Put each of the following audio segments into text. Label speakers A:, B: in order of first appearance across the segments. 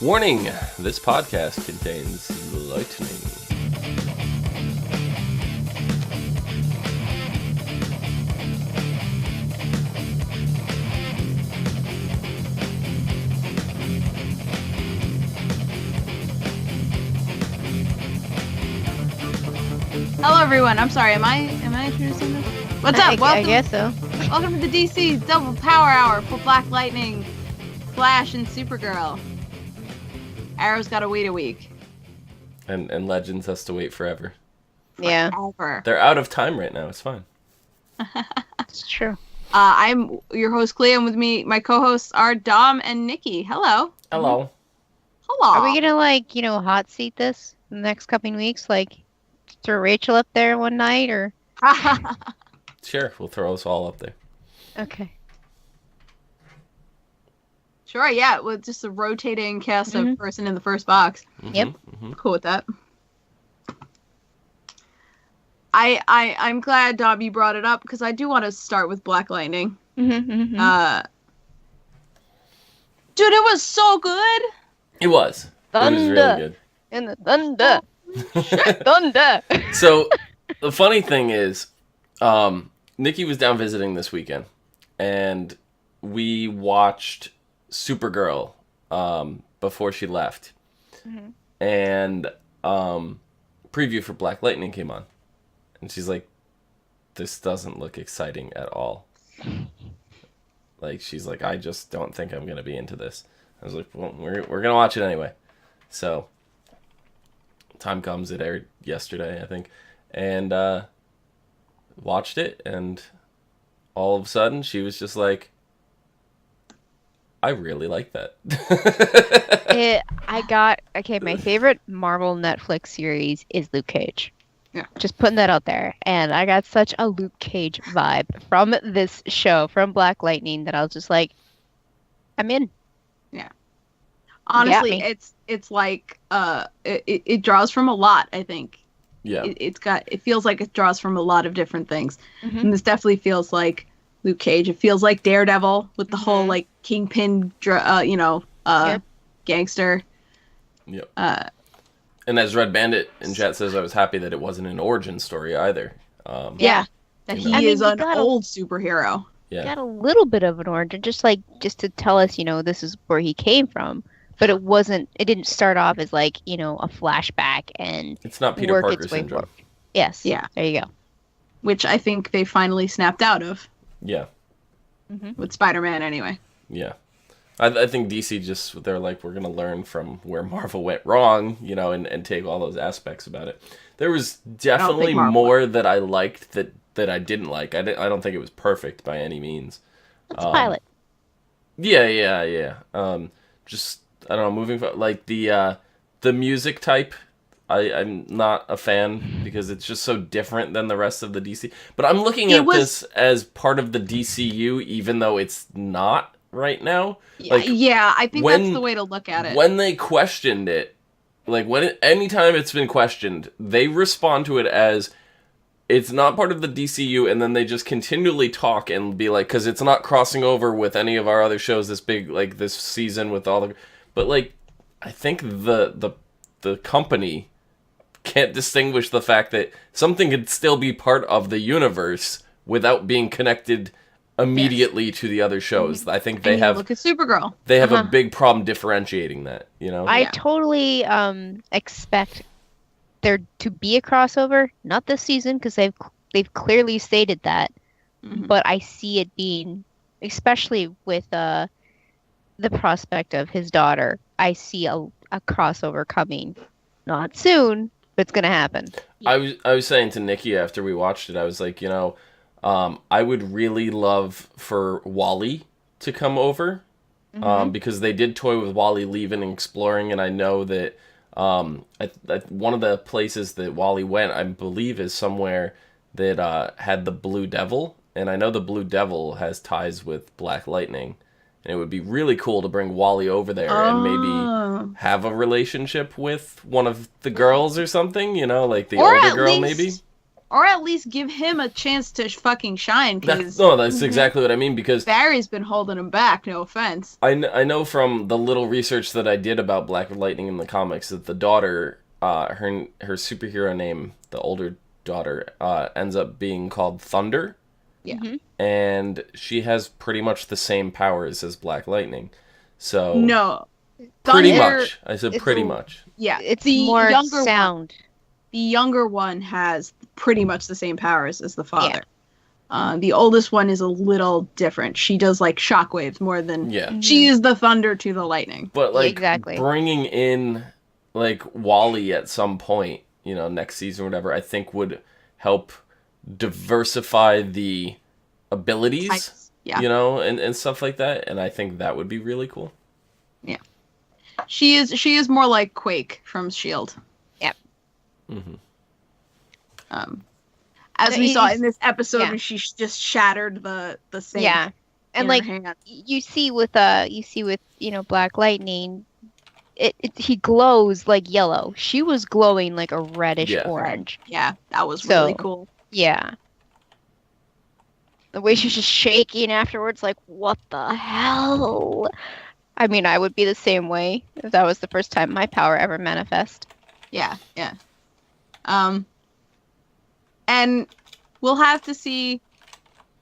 A: Warning, this podcast contains lightning.
B: Hello everyone, I'm sorry, am I introducing this? What's up?
C: I guess so.
B: Welcome to the DC Double Power Hour for Black Lightning, Flash, and Supergirl. Arrow's gotta wait a week.
A: And Legends has to wait forever.
C: Yeah,
B: Forever.
A: They're out of time right now, it's fine.
C: it's true.
B: I'm your host, Clea, and with me, my co-hosts are Dom and Nikki. Hello.
A: Hello.
B: Hello.
C: Are we gonna hot seat this in the next couple weeks? Like, throw Rachel up there one night, or?
A: Sure, we'll throw us all up there.
C: Okay.
B: Sure, yeah, with just a rotating cast of person in the first box.
C: Yep.
B: Cool with that. I'm glad, Dom, you brought it up, because I do want to start with Black Lightning. Dude, it was so good!
A: It was.
C: Thunder.
A: It was really good.
C: In the thunder. Thunder.
A: So, the funny thing is, Nikki was down visiting this weekend, and we watched Supergirl before she left. And preview for Black Lightning came on. And she's like, this doesn't look exciting at all. Like, she's like, I just don't think I'm going to be into this. I was like, well, we're going to watch it anyway. So, time comes, it aired yesterday, I think. And watched it, and all of a sudden, she was just like, I really like that.
C: My favorite Marvel Netflix series is Luke Cage.
B: Yeah.
C: Just putting that out there. And I got such a Luke Cage vibe from this show, from Black Lightning, that I was just like, I'm in.
B: Yeah. Honestly, it's like it draws from a lot, I think.
A: Yeah.
B: It feels like it draws from a lot of different things. And this definitely feels like Luke Cage. It feels like Daredevil with the whole like kingpin gangster.
A: Yep. And as Red Bandit in chat says, I was happy that it wasn't an origin story either.
B: That he is an old superhero.
A: Yeah.
C: Got a little bit of an origin, just to tell us, this is where he came from. But it didn't start off as a flashback and
A: it's not Peter Parker syndrome.
C: Forward. Yes.
B: Yeah.
C: There you go.
B: Which I think they finally snapped out of.
A: Yeah.
B: With Spider-Man anyway.
A: Yeah. I think DC they're like, we're going to learn from where Marvel went wrong, and take all those aspects about it. There was definitely more that I liked that I didn't like. I don't think it was perfect by any means.
C: Let's pilot.
A: Yeah. Just, I don't know, moving forward, like the music type, I'm not a fan because it's just so different than the rest of the DC. But I'm looking at this as part of the DCU, even though it's not right now.
B: Yeah, I think that's the way to look at it.
A: When they questioned it, anytime it's been questioned, they respond to it as it's not part of the DCU, and then they just continually talk and be like, because it's not crossing over with any of our other shows this big, like this season with all the... But I think the company can't distinguish the fact that something could still be part of the universe without being connected immediately to the other shows. I think they have...
B: Look at Supergirl.
A: They have a big problem differentiating that,
C: I totally expect there to be a crossover, not this season, because they've clearly stated that. But I see it being, especially with the prospect of his daughter, I see a crossover coming. Not soon, but it's gonna happen.
A: I was saying to Nikki after we watched it, I was like, I would really love for Wally to come over, because they did toy with Wally leaving and exploring, and I know that one of the places that Wally went, I believe, is somewhere that had the Blue Devil, and I know the Blue Devil has ties with Black Lightning, and it would be really cool to bring Wally over there and maybe have a relationship with one of the girls or something, like the older girl maybe.
B: Or at least give him a chance to fucking shine, because
A: That's exactly what I mean, because
B: Barry's been holding him back, no offense.
A: I know from the little research that I did about Black Lightning in the comics that the daughter, her superhero name, the older daughter, ends up being called Thunder.
B: Yeah.
A: And she has pretty much the same powers as Black Lightning. So
B: No.
A: pretty
B: Thunder,
A: much. I said pretty much.
B: Yeah.
C: It's more sound.
B: The younger one has pretty much the same powers as the father. Yeah. The oldest one is a little different. She does like shockwaves more than she is the thunder to the lightning.
A: But like bringing in like Wally at some point, next season or whatever, I think would help diversify the abilities, and stuff like that. And I think that would be really cool.
B: Yeah. She is more like Quake from S.H.I.E.L.D.
C: Yep.
B: As we saw in this episode when she just shattered the sink.
C: Yeah. And like you see with Black Lightning, he glows like yellow. She was glowing like a reddish orange.
B: Yeah, that was really cool.
C: Yeah. The way she's just shaking afterwards, like, what the hell? I mean, I would be the same way if that was the first time my power ever manifest.
B: Yeah. And we'll have to see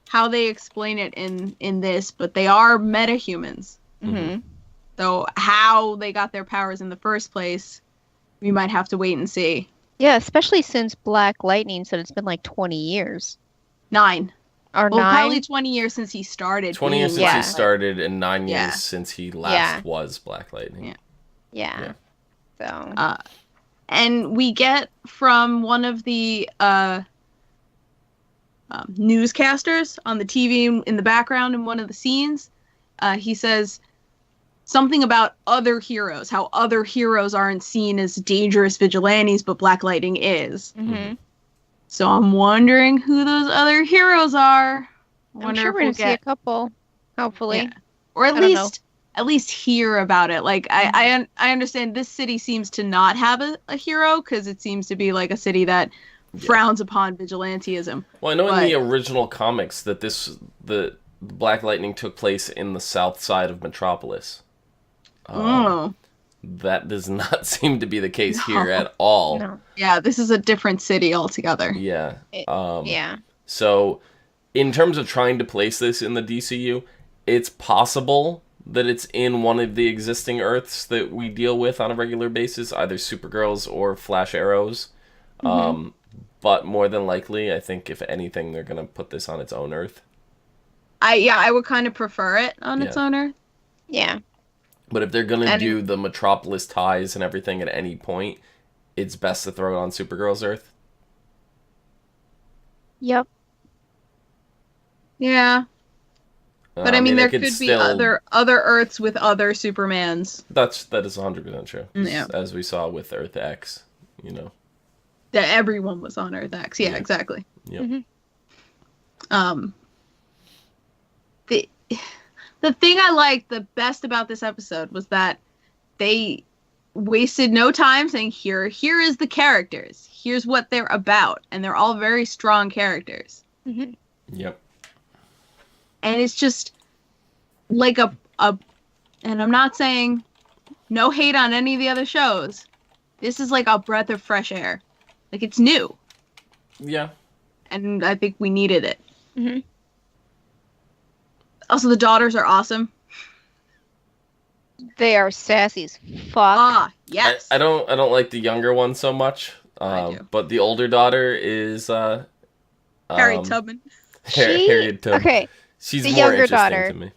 B: how they explain it in this, but they are metahumans.
C: Mm-hmm.
B: So how they got their powers in the first place, we might have to wait and see.
C: Yeah, especially since Black Lightning said it's been like 20 years.
B: 9.
C: Or 9?
B: Probably 20 years since he started.
A: 20 years since he started, and 9 years since he last was Black Lightning.
C: Yeah. So.
B: And we get from one of the newscasters on the TV in the background in one of the scenes, he says something about other heroes, how other heroes aren't seen as dangerous vigilantes, but Black Lightning is.
C: Mm-hmm.
B: So I'm wondering who those other heroes are.
C: I'm sure we're going to see a couple, hopefully.
B: Yeah. Or at least hear about it. Like, I understand this city seems to not have a hero, because it seems to be like a city that frowns upon vigilantism.
A: Well, I know in the original comics that the Black Lightning took place in the south side of Metropolis. That does not seem to be the case here at all.
B: No. Yeah, this is a different city altogether.
A: Yeah. So, in terms of trying to place this in the DCU, it's possible that it's in one of the existing Earths that we deal with on a regular basis, either Supergirls or Flash Arrows. But more than likely, I think if anything, they're going to put this on its own Earth.
B: I would kind of prefer it on its own Earth.
C: Yeah.
A: But if they're going to do the Metropolis ties and everything at any point, it's best to throw it on Supergirl's Earth.
C: Yep.
B: Yeah. But I mean there could be other Earths with other Supermans.
A: That is 100% true.
B: Yeah.
A: As we saw with Earth X,
B: That everyone was on Earth X. Yeah, exactly.
A: Yep.
B: The thing I liked the best about this episode was that they wasted no time saying here is the characters. Here's what they're about, and they're all very strong characters.
C: Mm-hmm.
A: Yep.
B: And it's just like a and I'm not saying no hate on any of the other shows. This is like a breath of fresh air. Like, it's new.
A: Yeah.
B: And I think we needed it.
C: Mm-hmm.
B: Also, the daughters are awesome.
C: They are sassy as fuck.
B: Yes.
A: I don't like the younger one so much.
B: I do.
A: But the older daughter is
B: Harriet Tubman.
A: Harriet Tubman.
C: Okay.
A: She's
C: the
A: more
C: younger
A: interesting
C: daughter.
A: to me.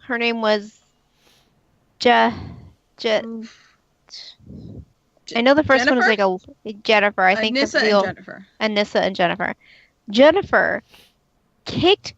C: Her name was I know the first one was like a Jennifer. I think
B: Anissa and Jennifer.
C: Anissa and Jennifer. Jennifer kicked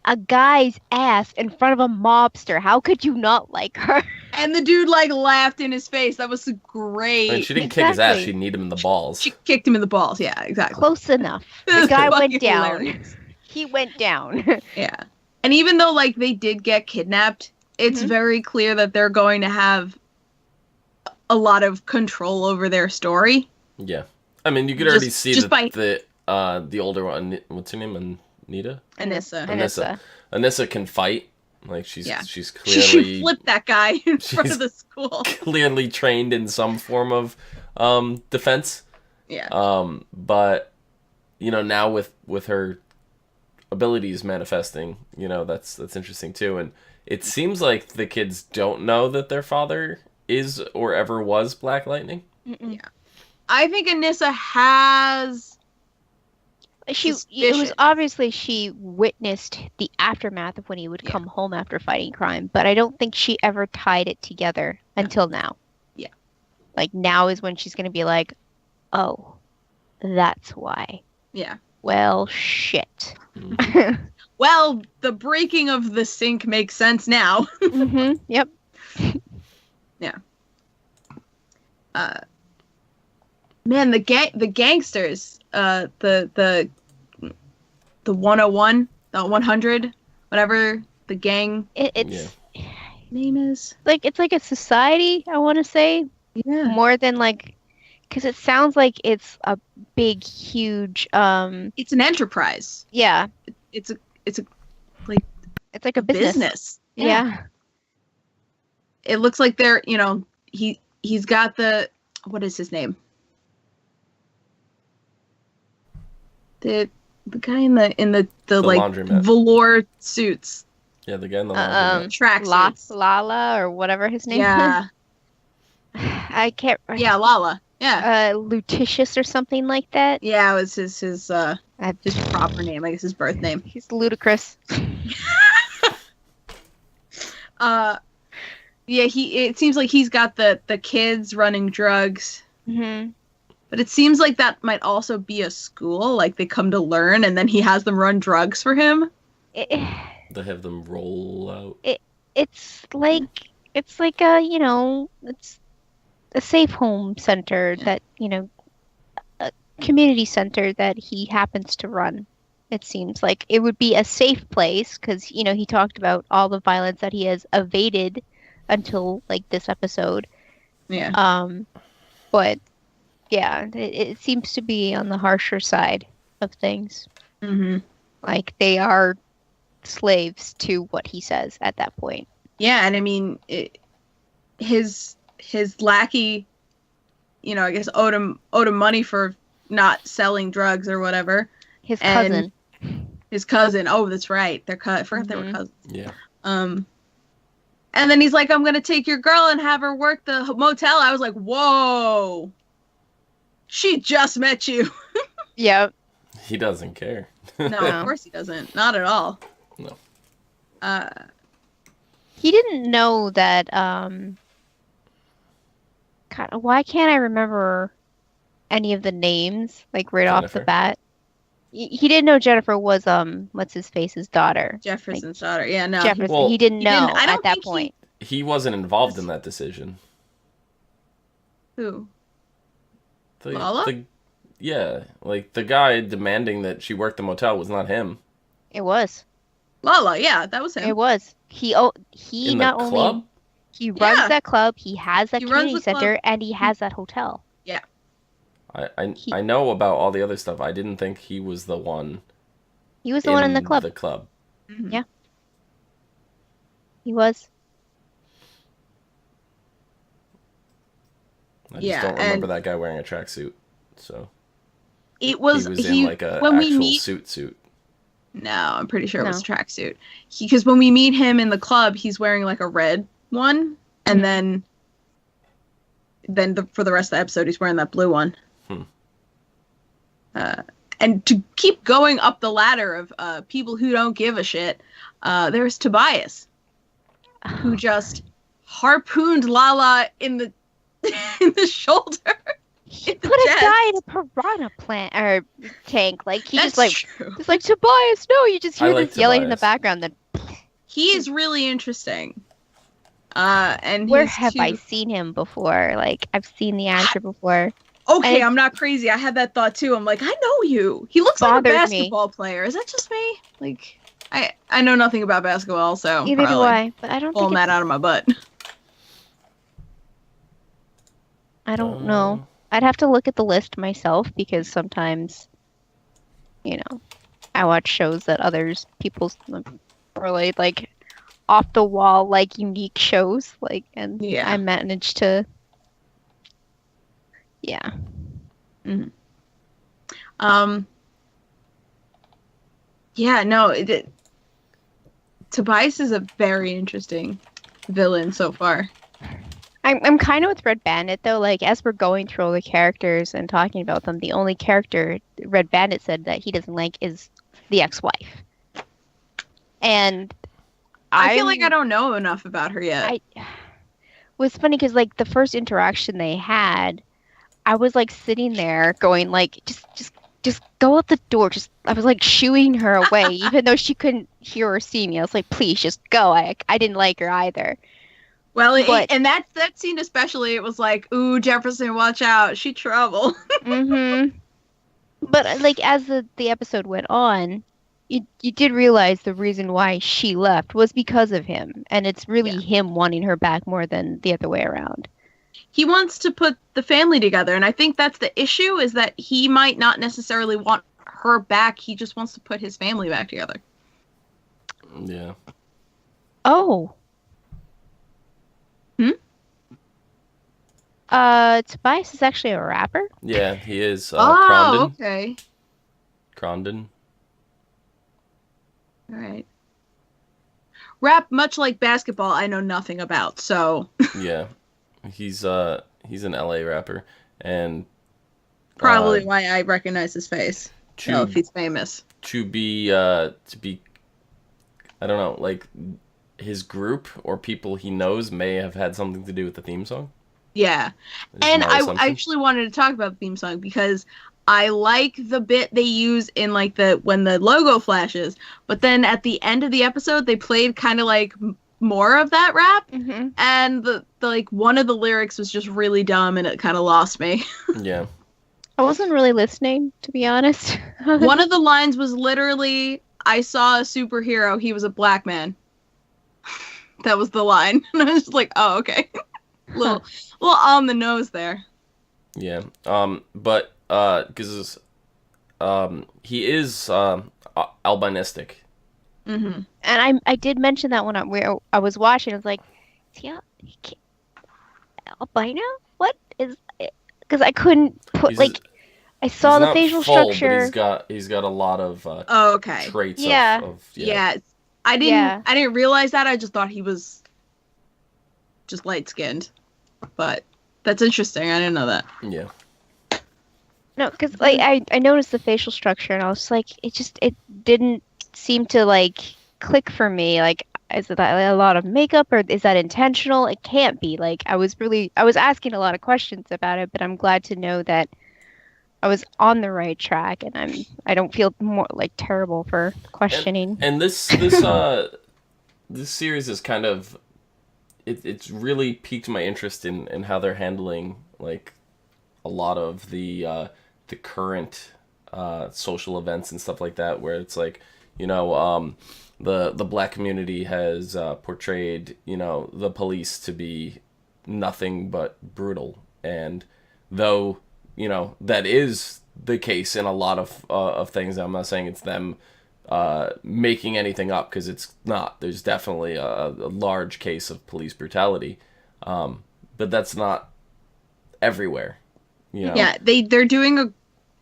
C: a guy's ass in front of a mobster. How could you not like her?
B: And the dude laughed in his face. That was great.
A: And she didn't kick his ass. She kneed him in the balls.
B: She kicked him in the balls. Yeah, exactly.
C: Close enough. The guy went down.
B: Hilarious.
C: He went down.
B: Yeah. And even though they did get kidnapped, it's very clear that they're going to have a lot of control over their story.
A: Yeah. I mean, you could already see that the older one, what's her name? Anita?
B: Anissa.
A: Anissa can fight. Like she's
B: She
A: clearly
B: flipped that guy in front of the school.
A: clearly trained in some form of defense.
B: Yeah.
A: But now with her abilities manifesting, that's interesting too. And it seems like the kids don't know that their father is or ever was Black Lightning.
B: Yeah. I think Anissa has
C: it was obviously she witnessed the aftermath of when he would come home after fighting crime, but I don't think she ever tied it together until now.
B: Yeah.
C: Like now is when she's going to be like, "Oh, that's why."
B: Yeah.
C: Well, shit.
B: Well, the breaking of the sink makes sense now.
C: Mm-hmm. Yep.
B: Yeah. Man, the gangsters, the 101, the 100, whatever the gang name is.
C: It's like a society, I want to say.
B: Yeah.
C: More than because it sounds like it's a big, huge.
B: It's an enterprise.
C: Yeah.
B: It's
C: like a business. Yeah.
B: It looks like they're, he's got what is his name? The guy in the
A: laundromat.
B: velour suits.
A: Yeah, the guy in the laundromat.
B: Tracksuits.
C: Lala or whatever his name is.
B: Yeah.
C: I can't.
B: Yeah, Lala. Yeah.
C: Lutitious or something like that.
B: Yeah, it was his proper name. I guess his birth name.
C: He's ludicrous.
B: Yeah, it seems like he's got the kids running drugs.
C: Mm-hmm.
B: But it seems like that might also be a school, like they come to learn and then he has them run drugs for him.
A: They have them roll out.
C: It's like a, it's a safe home center that, a community center that he happens to run. It seems like it would be a safe place because, he talked about all the violence that he has evaded until this episode.
B: Yeah.
C: But yeah, it seems to be on the harsher side of things.
B: Mm-hmm.
C: Like they are slaves to what he says at that point.
B: Yeah, and I mean, his lackey, I guess owed him money for not selling drugs or whatever.
C: His cousin.
B: His cousin. Oh, that's right. I forgot they were cousins.
A: Yeah.
B: And then he's like, "I'm gonna take your girl and have her work the motel." I was like, "Whoa, she just met you."
C: Yep.
A: He doesn't care.
B: No, of course he doesn't. Not at all.
A: No.
C: He didn't know that. God, why can't I remember any of the names right off the bat? He didn't know Jennifer was what's his face's daughter.
B: Jefferson's daughter. Yeah, no.
C: Jefferson. Well, he didn't know at that point.
A: He wasn't involved in that decision.
B: Who?
A: Lala? Yeah, the guy demanding that she work the motel was not him.
C: It was.
B: Lala, yeah, that was him.
C: It was. He
A: in
C: not
A: the
C: only
A: club?
C: he runs that club, he has that community center,
B: club.
C: and he has that hotel.
B: Yeah.
A: I know about all the other stuff. I didn't think he was the one.
C: He was the one in the club.
A: The club.
B: Mm-hmm.
C: Yeah. He was.
A: I just don't remember that guy wearing a tracksuit. So
B: it was
A: he was in
B: when
A: actual
B: we meet
A: suit.
B: No, I'm pretty sure it was a tracksuit. Because when we meet him in the club, he's wearing a red one, and then for the rest of the episode, he's wearing that blue one. And to keep going up the ladder of people who don't give a shit, there's Tobias, who just harpooned Lala in the in the shoulder.
C: He put a guy in a piranha tank. He's like Tobias. No, you just hear this yelling in the background. Then
B: he is really interesting. And
C: where have I seen him before? I've seen the actor before.
B: Okay, I'm not crazy. I had that thought too. I'm like, I know you. He looks like a basketball player. Is that just me? I know nothing about basketball, so
C: either do I. But I don't
B: pulling that out of my butt.
C: I don't know. I'd have to look at the list myself because sometimes I watch shows that people really like off the wall, like unique shows, like, and
B: Yeah.
C: I managed to, yeah.
B: Mhm. Yeah, no, Tobias is a very interesting villain so far.
C: I'm kind of with Red Bandit though. Like as we're going through all the characters and talking about them, the only character Red Bandit said that he doesn't like is the ex-wife. And
B: I feel like I don't know enough about her yet.
C: was funny because like the first interaction they had, I was like sitting there going like just go out the door. I was like shooing her away, even though she couldn't hear or see me. I was like, please just go. I didn't like her either.
B: Well, and that scene especially, it was like, ooh, Jefferson, watch out, she trouble.
C: Mm-hmm. But like as the episode went on, you did realize the reason why she left was because of him, and it's really him wanting her back more than the other way around.
B: He wants to put the family together, and I think that's the issue, is that he might not necessarily want her back. He just wants to put his family back together.
A: Yeah.
C: Oh. Tobias is actually a rapper?
A: Yeah, he is.
B: Oh,
A: Crondon.
B: okay.
A: Crondon.
B: All right. Rap, much like basketball, I know nothing about, so...
A: Yeah. He's an LA rapper, and...
B: Probably why I recognize his face. If he's famous.
A: To be, I don't know, like, his group or people he knows may have had something to do with the theme song.
B: Yeah. And I actually wanted to talk about the theme song because I like the bit they use in like when the logo flashes, but then at the end of the episode they played kind of like more of that rap, and the like one of the lyrics was just really dumb and it kind of lost me.
A: Yeah.
C: I wasn't really listening, to be honest.
B: One of the lines was literally, I saw a superhero, he was a black man. That was the line. And I was just like, oh, okay. little on the nose there.
A: Yeah. But because he is albinistic.
C: Mm-hmm. And I did mention that when I was watching. I was like, is he albino? What is it? Because I couldn't put I saw the facial structure.
A: But he's got a lot of traits.
B: Yeah. I didn't realize that. I just thought he was just light skinned. But that's interesting. I didn't know that.
A: Yeah.
C: No, because like I noticed the facial structure and I was like, it didn't seem to like click for me. Like, is that a lot of makeup or is that intentional? It can't be. Like, I was asking a lot of questions about it, but I'm glad to know that I was on the right track and I don't feel more like terrible for questioning.
A: And this series is kind of it's really piqued my interest in how they're handling like a lot of the current social events and stuff like that, where it's like, the black community has portrayed, the police to be nothing but brutal, and though that is the case in a lot of things. I'm not saying it's them making anything up, because it's not. There's definitely a large case of police brutality, but that's not everywhere.
B: Yeah, they're doing a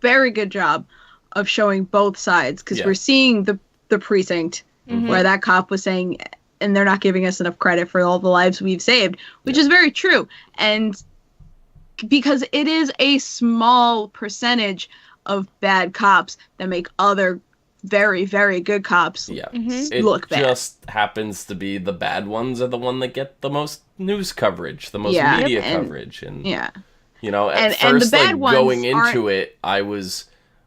B: very good job of showing both sides, because we're seeing the precinct where that cop was saying, and they're not giving us enough credit for all the lives we've saved, which is very true. And because it is a small percentage of bad cops that make other very, very good cops look bad.
A: It just happens to be the bad ones are the one that get the most news coverage, the most media coverage. And at first, the bad ones going into it, I was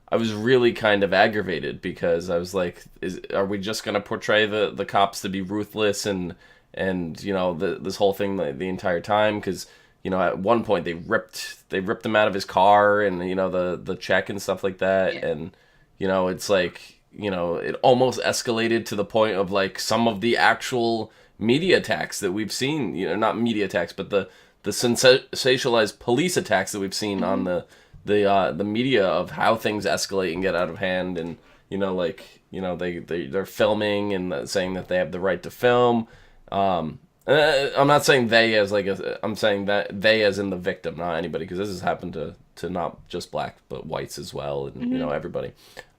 A: really kind of aggravated, because I was like, are we just going to portray the cops to be ruthless and this whole thing the entire time? Because at one point they ripped him out of his car, and the check and stuff like that, and it's like, it almost escalated to the point of like some of the actual media attacks that we've seen, not media attacks, but the sensationalized police attacks that we've seen on the media, of how things escalate and get out of hand. And they're filming and saying that they have the right to film. I'm not saying they as I'm saying that they as in the victim, not anybody, because this has happened to not just black but whites as well, and everybody.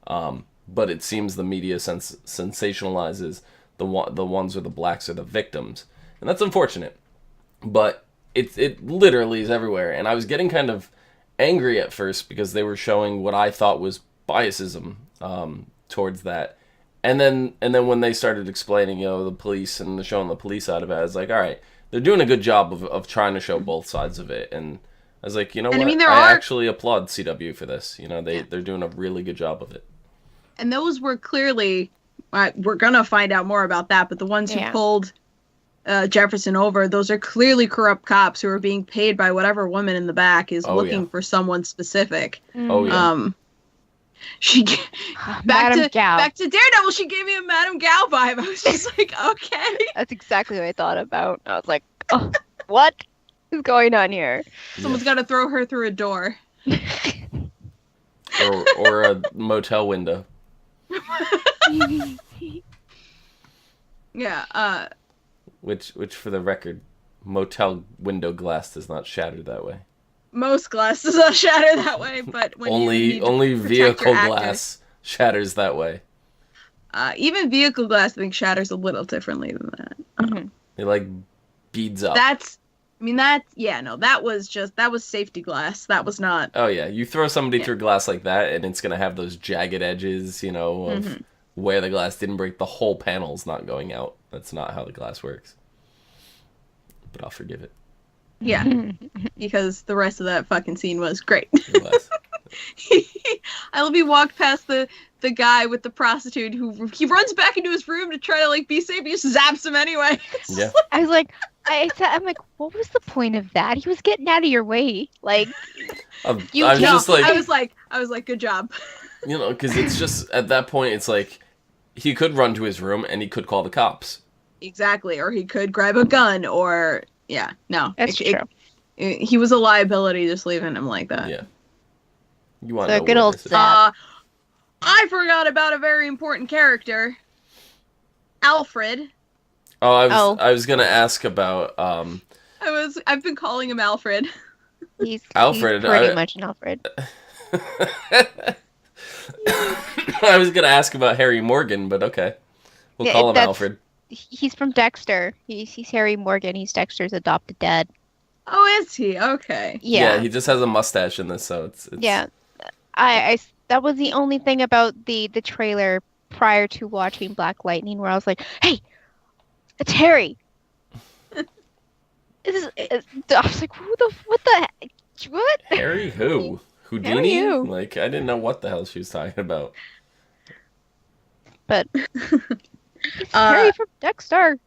A: But it seems the media sensationalizes the ones or the blacks are the victims, and that's unfortunate. But it literally is everywhere, and I was getting kind of angry at first because they were showing what I thought was biasism towards that. And then when they started explaining, the police and showing the police side of it, I was like, all right, they're doing a good job of trying to show both sides of it. And I was like, what? I actually applaud CW for this. They're doing a really good job of it.
B: And those were clearly, we're going to find out more about that, but the ones who pulled Jefferson over, those are clearly corrupt cops who are being paid by whatever woman in the back is looking for someone specific.
A: Oh, yeah.
B: She back to Daredevil. She gave me a Madame Gao vibe. I was just like, okay.
C: That's exactly what I thought about. I was like, oh, what is going on here?
B: Someone's got to throw her through a door,
A: or a motel window.
B: Yeah.
A: Which, for the record, motel window glass does not shatter that way.
B: Most glass does not shatter that way, but when
A: only vehicle glass shatters that way.
B: Even vehicle glass, I think, shatters a little differently than that.
A: It beads up.
B: That was safety glass. That was not.
A: Oh yeah, you throw somebody through glass like that, and it's gonna have those jagged edges, of where the glass didn't break. The whole panel's not going out. That's not how the glass works. But I'll forgive it.
B: Yeah, because the rest of that fucking scene was great.
A: It was.
B: I love he walked past the guy with the prostitute who he runs back into his room to try to be safe. He just zaps him anyway.
A: Yeah.
C: I was like, I'm like, what was the point of that? He was getting out of your way. Like,
B: I was like, good job.
A: Because it's just at that point, it's like he could run to his room and he could call the cops.
B: Exactly, or he could grab a gun, or. Yeah, no.
C: That's true.
B: He was a liability just leaving him like that.
A: Yeah. You want
C: so good old Zap.
B: I forgot about a very important character. Alfred.
A: Oh, I was going to ask about
B: I've been calling him Alfred.
C: He's
A: Alfred.
C: He's pretty much an Alfred.
A: I was going to ask about Harry Morgan, but okay. We'll call him Alfred.
C: He's from Dexter. He's Harry Morgan. He's Dexter's adopted dad.
B: Oh, is he? Okay.
A: Yeah, he just has a mustache in this, so it's...
C: Yeah. I that was the only thing about the trailer prior to watching Black Lightning where I was like, hey, it's Harry. I was like, what the heck? What?
A: Harry who? Houdini?
C: Harry who?
A: I didn't know what the hell she was talking about.
C: But... Harry from Dexter.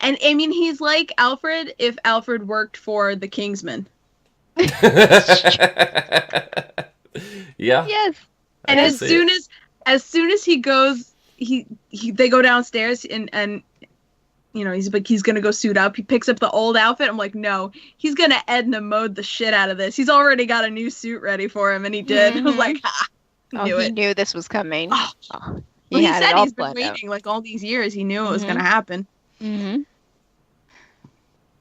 B: And I mean, he's like Alfred if Alfred worked for the Kingsman.
A: Yeah.
C: Yes.
B: And as soon as he goes, they go downstairs and he's gonna go suit up. He picks up the old outfit. I'm like, no, he's gonna Edna mode the shit out of this. He's already got a new suit ready for him, and he did. I was like,
C: he knew this was coming.
B: Oh. Well, he said he's been waiting all these years. He knew it was going to happen.
C: Mm-hmm.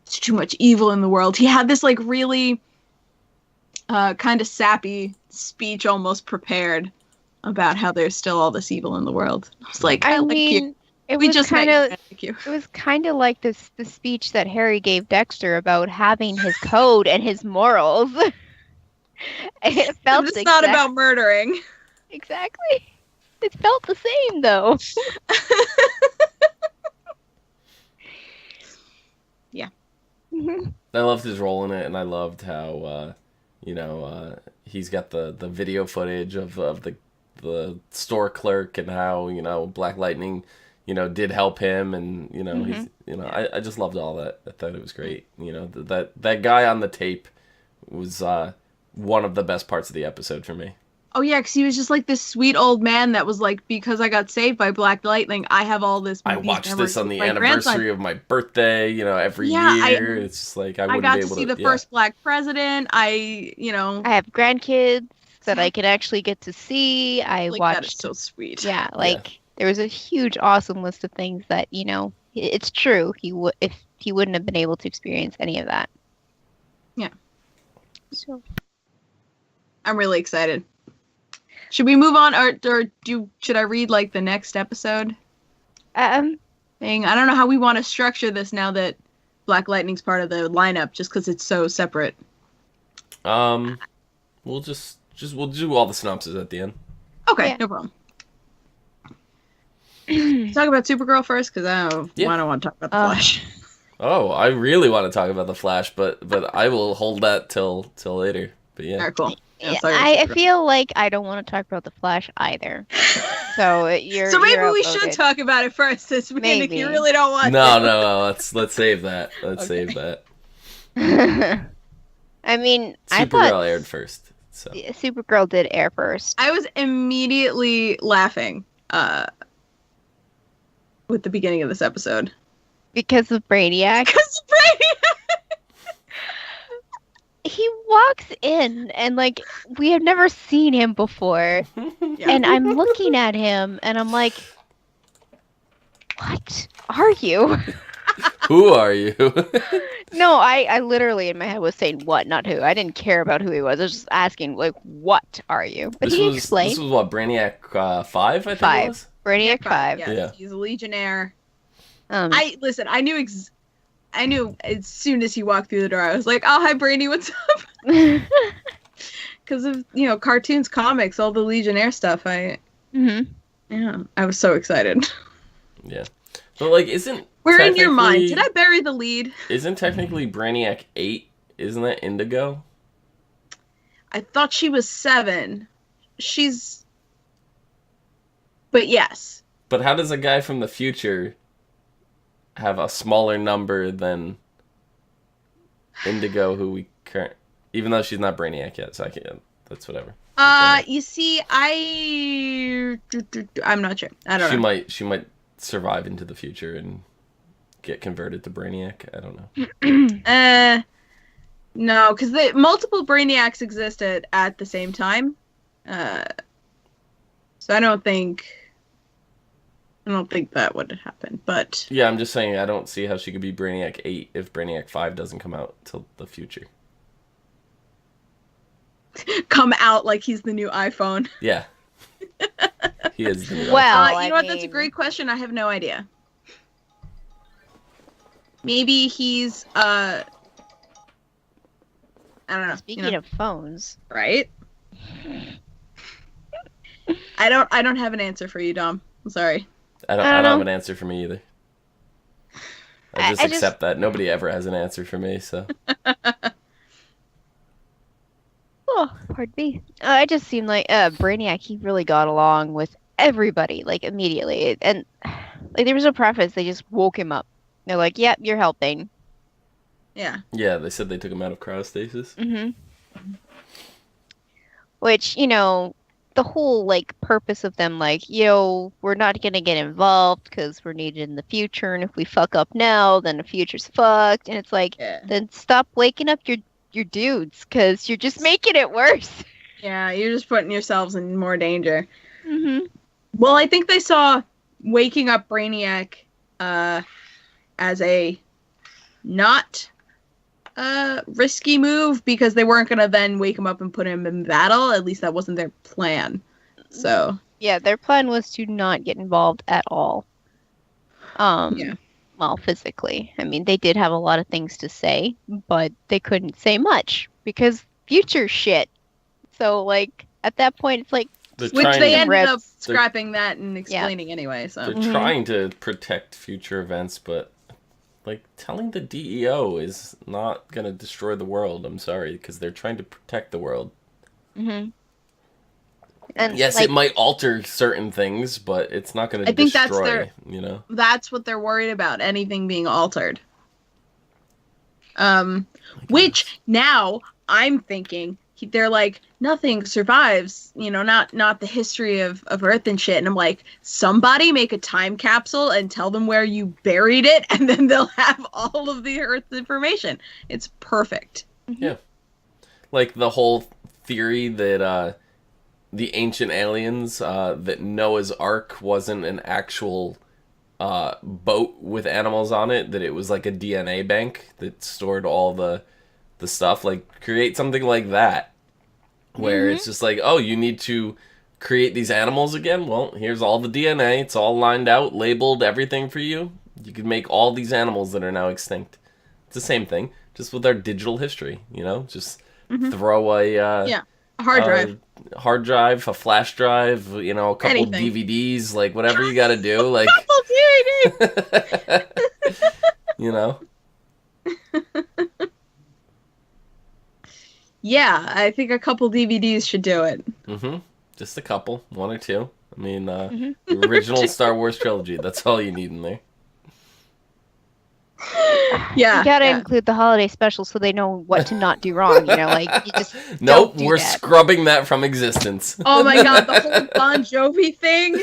B: There's too much evil in the world. He had this really kind of sappy speech almost prepared about how there's still all this evil in the world. I was like, I like you.
C: It was kind of like the speech that Harry gave Dexter about having his code and his morals. It felt
B: it's not about murdering.
C: Exactly. It felt the same, though.
B: Yeah.
A: I loved his role in it, and I loved how, he's got the video footage of the store clerk and how, Black Lightning, did help him, and, he's, I just loved all that. I thought it was great. That guy on the tape was one of the best parts of the episode for me.
B: Oh, yeah, because he was just this sweet old man that was because I got saved by Black Lightning, I have all this.
A: I watched this on the anniversary of my birthday, every year. It's just I wouldn't
B: got
A: be
B: to
A: able
B: see the first Black president. I
C: have grandkids. that I can actually get to see. I
B: Like,
C: watched.
B: that is so sweet.
C: Yeah, like there was a huge, awesome list of things that it's true. He would if he wouldn't have been able to experience any of that.
B: Yeah.
C: So
B: I'm really excited. Should we move on, or should I read like the next episode? Thing. I don't know how we want to structure this now that Black Lightning's part of the lineup, just because it's so separate.
A: We'll we'll do all the synopses at the end.
B: Okay,
C: Yeah.
B: no problem. Talk about Supergirl first, because I don't want to talk about the Flash.
A: Oh, I really want to talk about the Flash, but I will hold that till later. But yeah.
B: All right, cool. Yeah,
C: yeah,
B: sorry about
C: I
B: Supergirl.
C: feel like I don't want to talk about the Flash either. So you're
B: So maybe
C: you're
B: we
C: outvoted.
B: should talk about it first this weekend if
C: Maybe.
B: you really don't want
A: No,
B: to.
A: no, let's save that. Let's save that.
C: I mean, I
A: Supergirl
C: thought
A: aired first, so
C: Supergirl did air first.
B: I was immediately laughing with the beginning of this episode.
C: Because of Brainiac.
B: Because Brainiac!
C: He walks in and like we have never seen him before.
B: Yeah.
C: And I'm looking at him and I'm like, what are you?
A: who are you?
C: No, I literally in my head was saying what, not who. I didn't care about who he was. I was just asking, like, what are you? But he explained.
A: This was what, Brainiac 5, I think it
C: 5.
A: was?
C: Brainiac 5.
B: Yes,
A: Yeah.
B: he's a Legionnaire.
C: Um,
B: I knew as soon as he walked through the door, I was like, "Oh, hi, Brainy, what's up?" Because of cartoons, comics, all the Legionnaire stuff. I was so excited.
A: Yeah. But like, isn't
B: Where in your mind
A: technically-
B: did I bury the lead?
A: Isn't technically Brainiac 8? Isn't that Indigo?
B: I thought she was 7. But yes.
A: But how does a guy from the future have a smaller number than Indigo, who we even though she's not Brainiac yet, so I can't. That's whatever.
B: You see, I'm not sure. I don't know.
A: She might survive into the future and get converted to Brainiac. I don't know.
B: No, because the multiple Brainiacs existed at the same time. So I don't think that would happen. But
A: Yeah, I'm just saying I don't see how she could be Brainiac 8 if Brainiac 5 doesn't come out till the future.
B: come out like he's the new iPhone.
A: Yeah. He is the new
C: Well,
B: You know what? That's a great question. I have no idea. Maybe he's I don't know.
C: Speaking of phones,
B: right? I don't have an answer for you, Dom. I'm sorry.
A: I don't have an answer for me either. I just
C: I
A: accept that. Nobody ever has an answer for me, so.
C: oh, pardon me. I just seemed like Brainiac. He really got along with everybody, like immediately, and like there was no preface. They just woke him up. They're like, "Yep, you're helping."
B: Yeah.
A: Yeah, they said they took him out of cryostasis.
C: Mm-hmm. Which, the whole like purpose of them, like, we're not gonna get involved because we're needed in the future, and if we fuck up now, then the future's fucked. And it's like, then stop waking up your dudes, because you're just making it worse.
B: Yeah, you're just putting yourselves in more danger.
C: Mm-hmm.
B: Well, I think they saw waking up Brainiac as a not risky move, because they weren't going to then wake him up and put him in battle. At least that wasn't their plan. So
C: Yeah, their plan was to not get involved at all.
B: Yeah.
C: Well, physically. I mean, they did have a lot of things to say, but they couldn't say much because future shit. So, like, at that point, it's like,
A: They're
B: which
A: trying
B: they
A: to-
B: ended up
A: they're-
B: scrapping that and explaining anyway. So
A: They're trying to protect future events, but like telling the DEO is not gonna destroy the world. I'm sorry, because they're trying to protect the world.
C: mm-hmm. And
A: Yes,
C: like,
A: it might alter certain things, but it's not gonna
B: I think
A: destroy.
B: that's their-
A: You know.
B: that's what they're worried about, anything being altered. Which now I'm thinking they're like, nothing survives, not the history of Earth and shit. And I'm like, somebody make a time capsule and tell them where you buried it, and then they'll have all of the Earth's information. It's perfect.
A: Yeah. Like the whole theory that the ancient aliens, that Noah's Ark wasn't an actual boat with animals on it, that it was like a DNA bank that stored all the stuff. Like, create something like that, where it's just like, oh, you need to create these animals again? Well, here's all the DNA. It's all lined out, labeled, everything for you. You can make all these animals that are now extinct. It's the same thing, just with our digital history, you know? Just throw a
B: a hard drive.
A: Hard drive, a flash drive, you know, a couple
B: Anything.
A: DVDs, like whatever you got to do, like
B: Couple DVDs.
A: you know.
B: Yeah, I think a couple DVDs should do it.
A: Just a couple, one or two. I mean, the original Star Wars trilogy. That's all you need in there.
B: Yeah,
C: You gotta
B: yeah.
C: include the holiday special so they know what to not do wrong. You know, like you just
A: Nope,
C: don't do
A: we're
C: that.
A: scrubbing that from existence.
B: Oh my god, the whole Bon Jovi thing.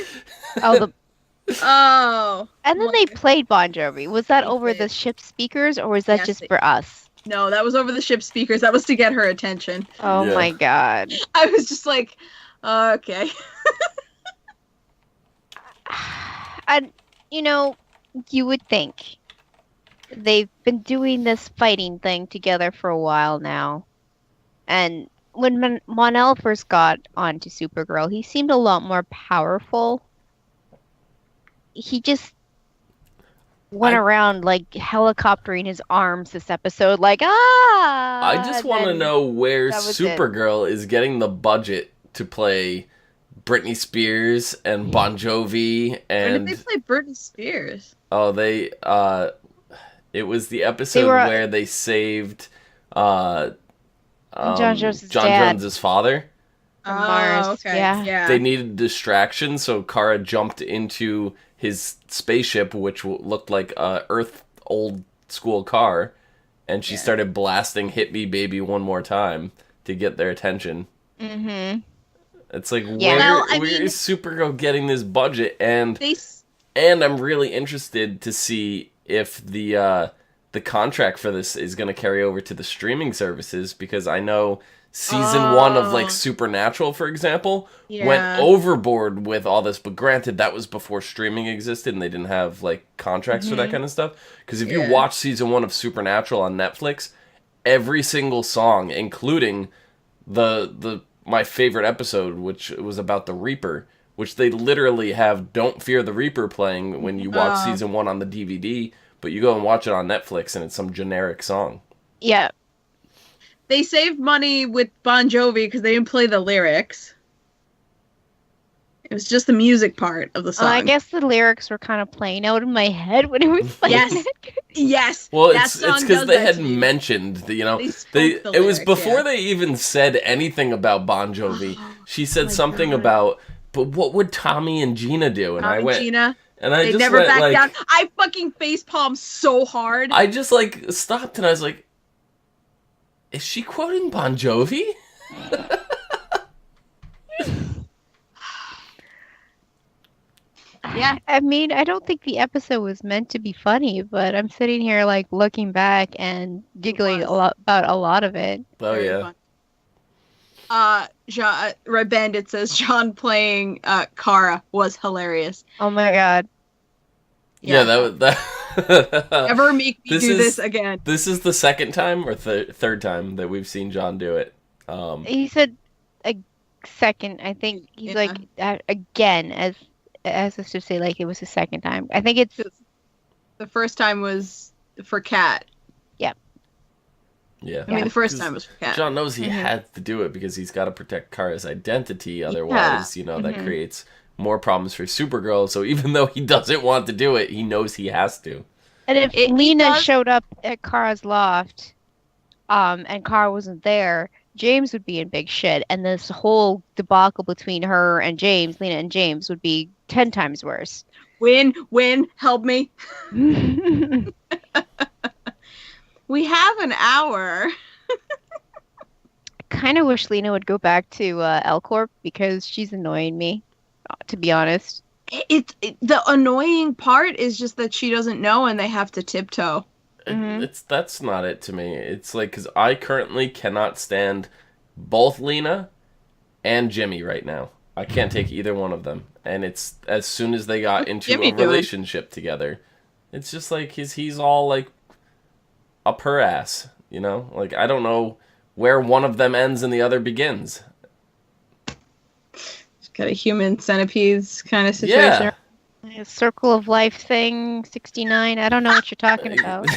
C: Oh,
B: Oh.
C: and then they played Bon Jovi. Was that
B: They
C: over
B: did.
C: the ship speakers, or was that
B: Yes,
C: just
B: they-
C: for us?
B: No, that was over the ship speakers. That was to get her attention.
C: Oh
A: Yeah.
C: my god.
B: I was just like, okay.
C: And you know, you would think they've been doing this fighting thing together for a while now. And when Mon-El first got onto Supergirl, he seemed a lot more powerful. He just went around like helicoptering his arms this episode, like
A: I just want to
C: then-
A: know where
C: that was it.
A: Supergirl is getting the budget to play Britney Spears and Bon Jovi
B: When
A: and
B: did they play Britney Spears?
A: it was the episode
C: were-
A: where they saved
C: John Jones'
A: John
C: dad.
A: Jones' father.
C: On Mars,
B: okay.
C: yeah.
A: They needed distraction, so Kara jumped into his spaceship, which looked like a Earth old school car, and she started blasting "Hit Me, Baby, One More Time" to get their attention.
C: Mm-hmm.
A: It's like,
C: Yeah.
B: Well, I
A: where
B: mean-
A: is Supergirl getting this budget? And I'm really interested to see if the contract for this is going to carry over to the streaming services, because I know season 1 of like Supernatural, for example, went overboard with all this. But granted, that was before streaming existed and they didn't have like contracts for that kind of stuff. Because if you watch season 1 of Supernatural on Netflix, every single song, including the my favorite episode, which was about the Reaper, which they literally have "Don't Fear the Reaper" playing when you watch season 1 on the DVD, but you go and watch it on Netflix and it's some generic song.
C: Yeah.
B: They saved money with Bon Jovi because they didn't play the lyrics. It was just the music part of the song.
C: I guess the lyrics were kind of playing out in my head when it was playing.
B: Yes. Yes.
A: Well,
B: that
A: it's
B: song
A: because
B: does
A: they
B: that
A: had
B: to you.
A: mentioned, you know,
B: They spoke
A: they
B: the
A: it was
B: lyrics,
A: before
B: yeah.
A: they even said anything about Bon Jovi. She said
B: my
A: something
B: God.
A: about, but what would Tommy and Gina do? And I went,
B: Gina,
A: and I
B: they
A: just
B: never
A: went
B: back
A: like,
B: down. I fucking facepalmed so hard.
A: I just like stopped and I was like, is she quoting Bon Jovi?
B: Yeah.
C: I mean, I don't think the episode was meant to be funny, but I'm sitting here like looking back and giggling
B: was.
C: a lot about a lot of it.
A: Oh
B: Very
A: yeah.
B: fun. Red Bandit says John playing Kara was hilarious.
C: Oh my god.
A: Yeah, that was that.
B: Never make me
A: This
B: do
A: is-
B: this again.
A: This is the second time or third time that we've seen John do it.
C: He said a second. I think he's
B: Yeah.
C: like again as if to say like it was the second time. I think it's
B: The first time was for Kat.
A: Yeah.
B: I mean, the first
A: 'Cause
B: time was for Kat.
A: John knows he
C: Mhm.
A: had to do it because he's got to protect Kara's identity. Otherwise, you know, that
C: Mhm.
A: creates more problems for Supergirl. So even though he doesn't want to do it, he knows he has to.
C: And if
B: He
C: Lena
B: does-
C: showed up at Kara's loft, and Kara wasn't there, James would be in big shit, and this whole debacle between her and James, Lena and James, would be 10 times worse.
B: Win, help me. We have an hour.
C: Kind of wish Lena would go back to L-Corp because she's annoying me, to be honest.
B: The annoying part is just that she doesn't know and they have to tiptoe.
C: Mhm.
A: That's not it to me. It's like, because I currently cannot stand both Lena and Jimmy right now. I can't take either one of them. And it's as soon as they got
B: What's
A: into
B: Jimmy
A: a
B: doing?
A: relationship together, it's just like he's all like up her ass, you know? Like I don't know where one of them ends and the other begins.
B: It's got a human centipedes kind of situation.
A: Yeah.
C: A Circle of Life thing, 69. I don't know what you're talking about.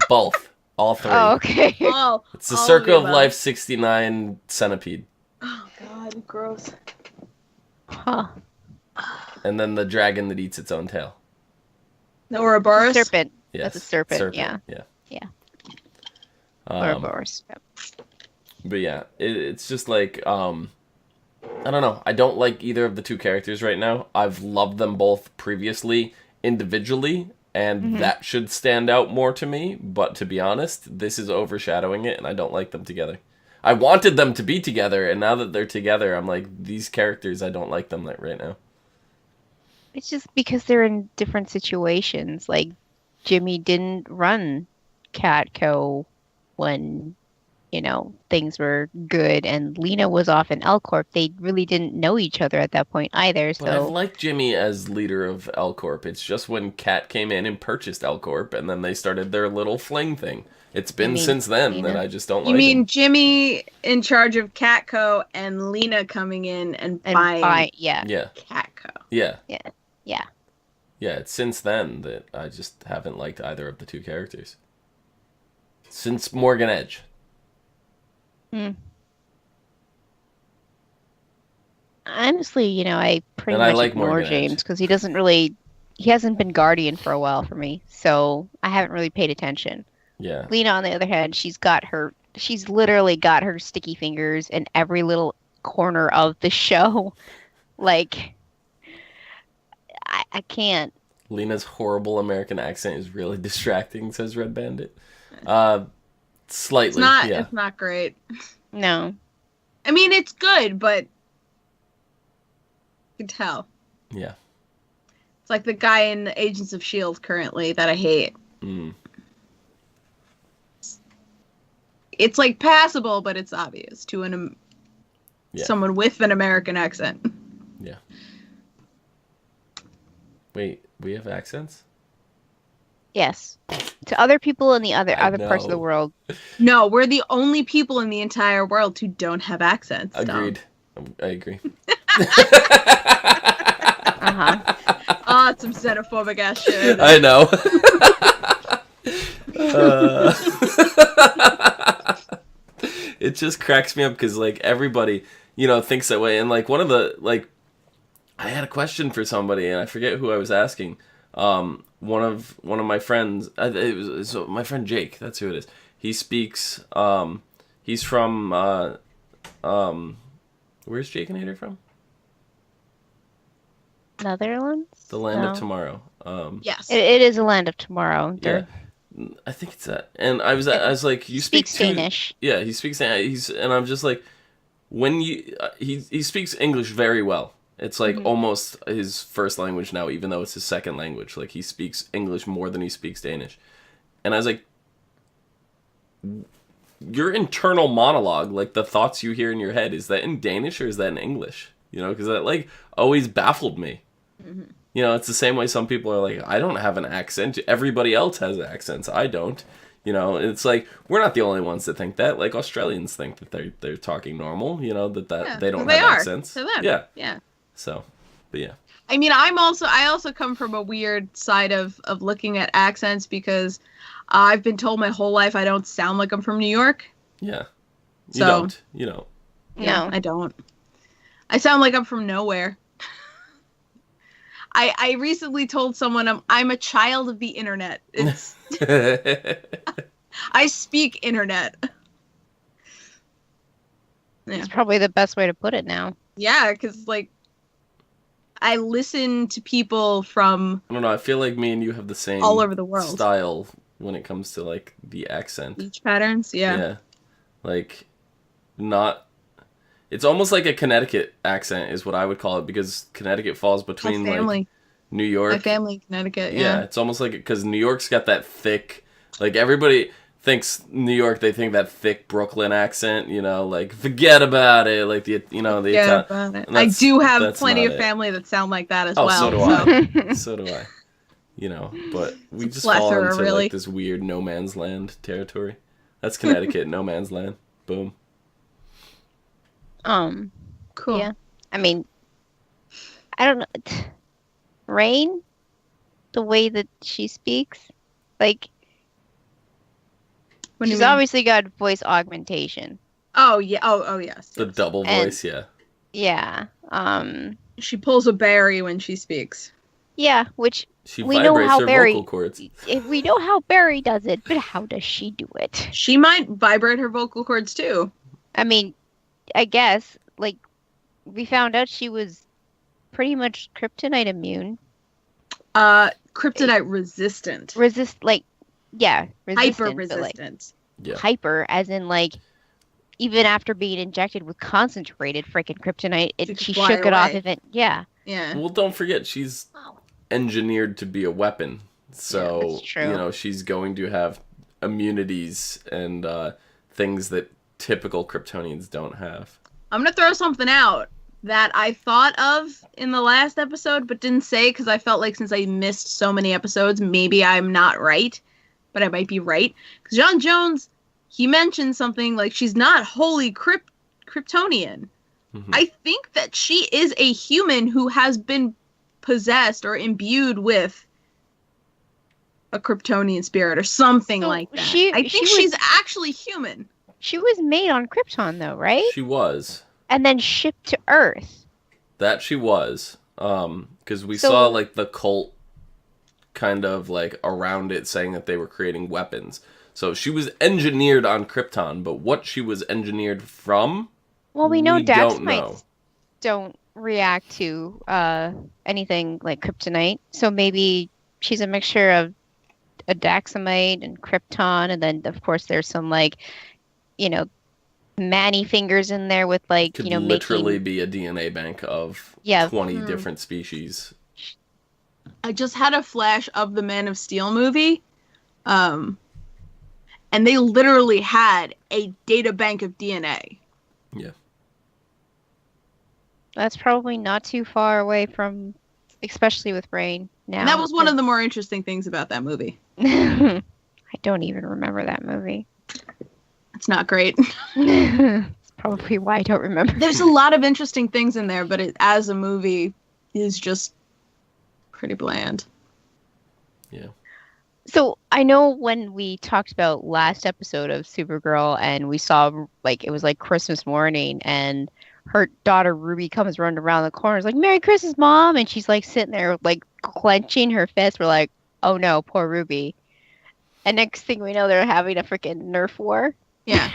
A: Both. All three.
C: Oh, okay.
B: Oh,
A: It's the
B: all
A: Circle
B: the
A: of
B: above.
A: Life 69 centipede.
B: Oh God, gross.
C: Huh.
A: And then the dragon that eats its own tail.
B: The Ouroboros.
C: Serpent.
A: Yes.
C: That's a serpent, yeah.
A: Yeah.
C: Yeah.
A: Um,
C: Ouroboros. Yep.
A: But yeah, it's just like, I don't know. I don't like either of the two characters right now. I've loved them both previously, individually, and that should stand out more to me. But to be honest, this is overshadowing it, and I don't like them together. I wanted them to be together, and now that they're together, I'm like, these characters, I don't like them right now.
C: It's just because they're in different situations. Like, Jimmy didn't run Catco when, things were good, and Lena was off in L Corp. They really didn't know each other at that point either.
A: But I've
C: So
A: liked Jimmy as leader of L Corp. It's just when Kat came in and purchased L Corp, and then they started their little fling thing. It's been
C: mean
A: since then
C: Lena?
A: that I just don't
B: You
A: like
B: mean
A: him.
B: Jimmy in charge of Catco and Lena coming in and buying
C: yeah.
A: Yeah,
B: Catco?
A: yeah.
C: Yeah.
A: Yeah, it's since then that I just haven't liked either of the two characters. Since Morgan Edge.
C: Honestly, I pretty
A: And I
C: much
A: like
C: ignore
A: Morgan Edge.
C: James because he hasn't been Guardian for a while for me, so I haven't really paid attention.
A: Yeah.
C: Lena, on the other hand, she's literally got her sticky fingers in every little corner of the show. Like, I can't.
A: Lena's horrible American accent is really distracting, says Red Bandit. Slightly,
B: It's not.
A: yeah.
B: It's not great.
C: No.
B: I mean, it's good, but you can tell.
A: Yeah.
B: It's like the guy in Agents of S.H.I.E.L.D. currently that I hate.
A: Mm.
B: It's like passable, but it's obvious to
A: Yeah.
B: someone with an American accent.
A: Yeah. Wait, we have accents?
C: Yes. To other people in the other
A: I
C: parts of the
A: know.
C: world.
B: No, we're the only people in the entire world who don't have accents. Dom.
A: Agreed. I agree.
C: Uh-huh.
B: Oh, it's some xenophobic ass shit.
A: I know. It just cracks me up because like everybody, thinks that way. And like one of the I had a question for somebody and I forget who I was asking. One of my friends, it was my friend Jake. That's who it is. He speaks. He's from. Where's Jake and Hater from?
C: Netherlands?
A: The Land
C: No.
A: of Tomorrow.
B: Yes.
C: It is a land of tomorrow.
A: Yeah, I think it's that. And I was like, you speak
C: Speaks Danish.
A: Yeah, he speaks. And I'm just like, when he speaks English very well. It's like almost his first language now, even though it's his second language. Like he speaks English more than he speaks Danish. And I was like, your internal monologue, like the thoughts you hear in your head, is that in Danish or is that in English? Because that like always baffled me.
B: Mm-hmm.
A: It's the same way some people are like, I don't have an accent. Everybody else has accents. I don't. It's like we're not the only ones that think that. Like Australians think that they're talking normal. That
B: Yeah,
A: they don't
B: they
A: have
B: are
A: accents.
B: to them.
A: Yeah.
B: Yeah.
A: So, but yeah.
B: I mean, I also come from a weird side of looking at accents because I've been told my whole life I don't sound like I'm from New York.
A: Yeah. You
B: So-
A: don't. You don't.
B: Yeah,
C: No.
B: I don't. I sound like I'm from nowhere. I recently told someone I'm a child of the internet. It's I speak internet. Yeah.
C: It's probably the best way to put it now.
B: Yeah, because like I listen to people from
A: I don't know. I feel like me and you have the same
B: all over the world.
A: style when it comes to like the accent.
B: Speech patterns. Yeah.
A: Like, not. It's almost like a Connecticut accent is what I would call it because Connecticut falls between
B: My family.
A: like New York.
B: My family in Connecticut.
A: Yeah,
B: Yeah.
A: it's almost like because New York's got that thick, like everybody. thinks New York, they think that thick Brooklyn accent, like forget about it, like the
B: Yeah, about it. I do have plenty of family that sound like that as well.
A: So do I. So do I. But we just fall into
B: really.
A: like this weird no man's land territory. That's Connecticut, no man's land. Boom.
B: Cool.
C: Yeah. I mean, I don't know. Rain, the way that she speaks, like, she's obviously got voice augmentation.
B: Oh yeah. Oh yes.
A: The double voice, yeah.
C: Yeah.
B: She pulls a Barry when she speaks.
C: Yeah, which
A: she
C: we know how Barry.
A: Vocal cords.
C: We know how Barry does it, but how does she do it?
B: She might vibrate her vocal cords too.
C: I mean, I guess like we found out she was pretty much kryptonite immune.
B: Kryptonite resistant.
C: Resistant.
B: Hyper resistant.
C: Hyper, as in like, even after being injected with concentrated freaking kryptonite, she shook it off. Yeah.
B: Well,
A: don't forget, she's engineered to be a weapon, so
C: that's true.
A: She's going to have immunities and things that typical Kryptonians don't have.
B: I'm gonna throw something out that I thought of in the last episode, but didn't say because I felt like since I missed so many episodes, maybe I'm not right, but I might be right. Because John Jones, he mentioned something like she's not wholly Kryptonian. Mm-hmm. I think that she is a human who has been possessed or imbued with a Kryptonian spirit or something like that. I think she's actually human.
C: She was made on Krypton, though, right?
A: She was.
C: And then shipped to Earth.
A: That she was. Because we saw, like, the cult kind of, like, around it saying that they were creating weapons. So she was engineered on Krypton, but what she was engineered from,
C: well, we know Daxamites don't react to anything like kryptonite. So maybe she's a mixture of a Daxamite and Krypton, and then, of course, there's some, like, Manny fingers in there with, like,
A: could literally be a DNA bank of 20 different species.
B: I just had a flash of the Man of Steel movie, and they literally had a data bank of DNA.
A: Yeah.
C: That's probably not too far away from, especially with Rain now.
B: And that was one of the more interesting things about that movie.
C: I don't even remember that movie.
B: It's not great.
C: That's probably why I don't remember.
B: There's a lot of interesting things in there, but it, as a movie, is just pretty bland.
A: Yeah.
C: So I know when we talked about last episode of Supergirl and we saw, like, it was like Christmas morning and her daughter Ruby comes running around the corner. It's like, "Merry Christmas, Mom!" And she's like sitting there, like, clenching her fist. We're like, "Oh no, poor Ruby." And next thing we know, they're having a freaking Nerf war.
B: Yeah.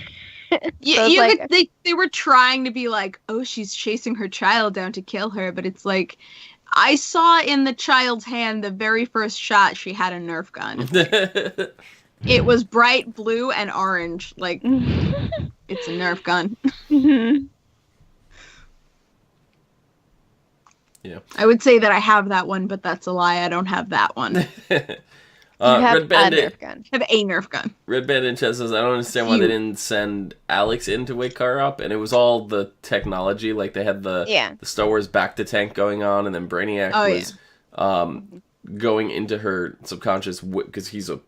B: They were trying to be like, "Oh, she's chasing her child down to kill her," but it's like, I saw in the child's hand the very first shot she had a Nerf gun. It was bright blue and orange. Like, it's a Nerf gun.
A: Yeah.
B: I would say that I have that one, but that's a lie. I don't have that one.
A: Red Bandit.
B: I have a Nerf gun.
A: Red Bandit says, "I don't understand why they didn't send Alex in to wake Kara up." And it was all the technology. Like, they had the Star Wars back to tank going on, and then Brainiac was going into her subconscious because he's a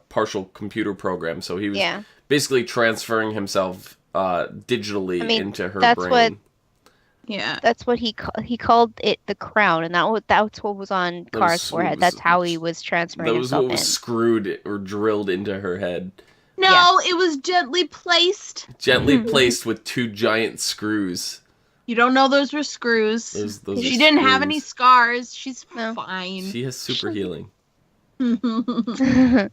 A: partial computer program. So he was basically transferring himself digitally into her brain.
C: That's what he called it, the crown, and that's what was on Kara's forehead. That's how he was transferring himself in. That was what was
A: screwed or drilled into her head.
B: No, it was gently placed.
A: Gently placed with two giant screws.
B: You don't know those were screws.
A: Those
B: she didn't have any scars. She's fine.
A: She has super healing.
B: I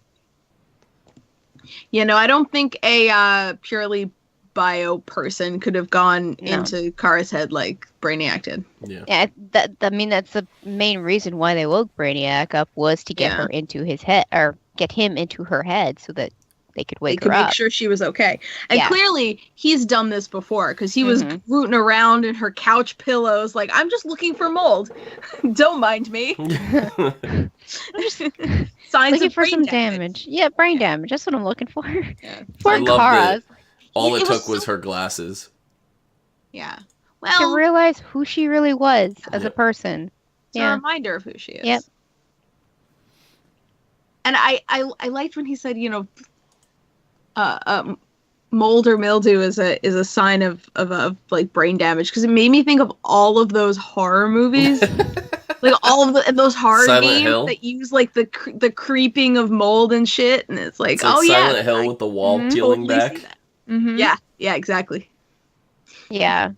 B: don't think a purely bio person could have gone into Kara's head like Brainiac did.
C: Yeah. That's the main reason why they woke Brainiac up, was to get her into his head, or get him into her head, so that they could wake her up.
B: Make sure she was okay. And clearly, he's done this before, because he was rooting around in her couch pillows, like, "I'm just looking for mold. Don't mind me." Sorry, signs
C: Looking
B: of
C: for
B: brain
C: some
B: damage.
C: Yeah, brain damage. That's what I'm looking for.
B: Yeah.
C: Poor
A: I love
C: Kara.
A: that all it
B: It was
A: took was
B: so-
A: her glasses.
B: Yeah.
C: To
B: Well,
C: realize who she really was as a
A: Yep.
C: person.
B: it's a
C: Yeah.
B: reminder of who she is.
C: Yep.
B: And I liked when he said, mold or mildew is a sign of like brain damage, because it made me think of all of those horror movies, like all of those horror
A: Silent
B: games
A: Hill?
B: that use like the creeping of mold and shit, and it's like,
A: It's like
B: oh
A: Silent
B: yeah,
A: Hill
B: I
A: with the wall
C: Mhm.
A: peeling
B: totally see
A: back.
B: that.
C: Mm-hmm.
B: Yeah, exactly.
C: Yeah.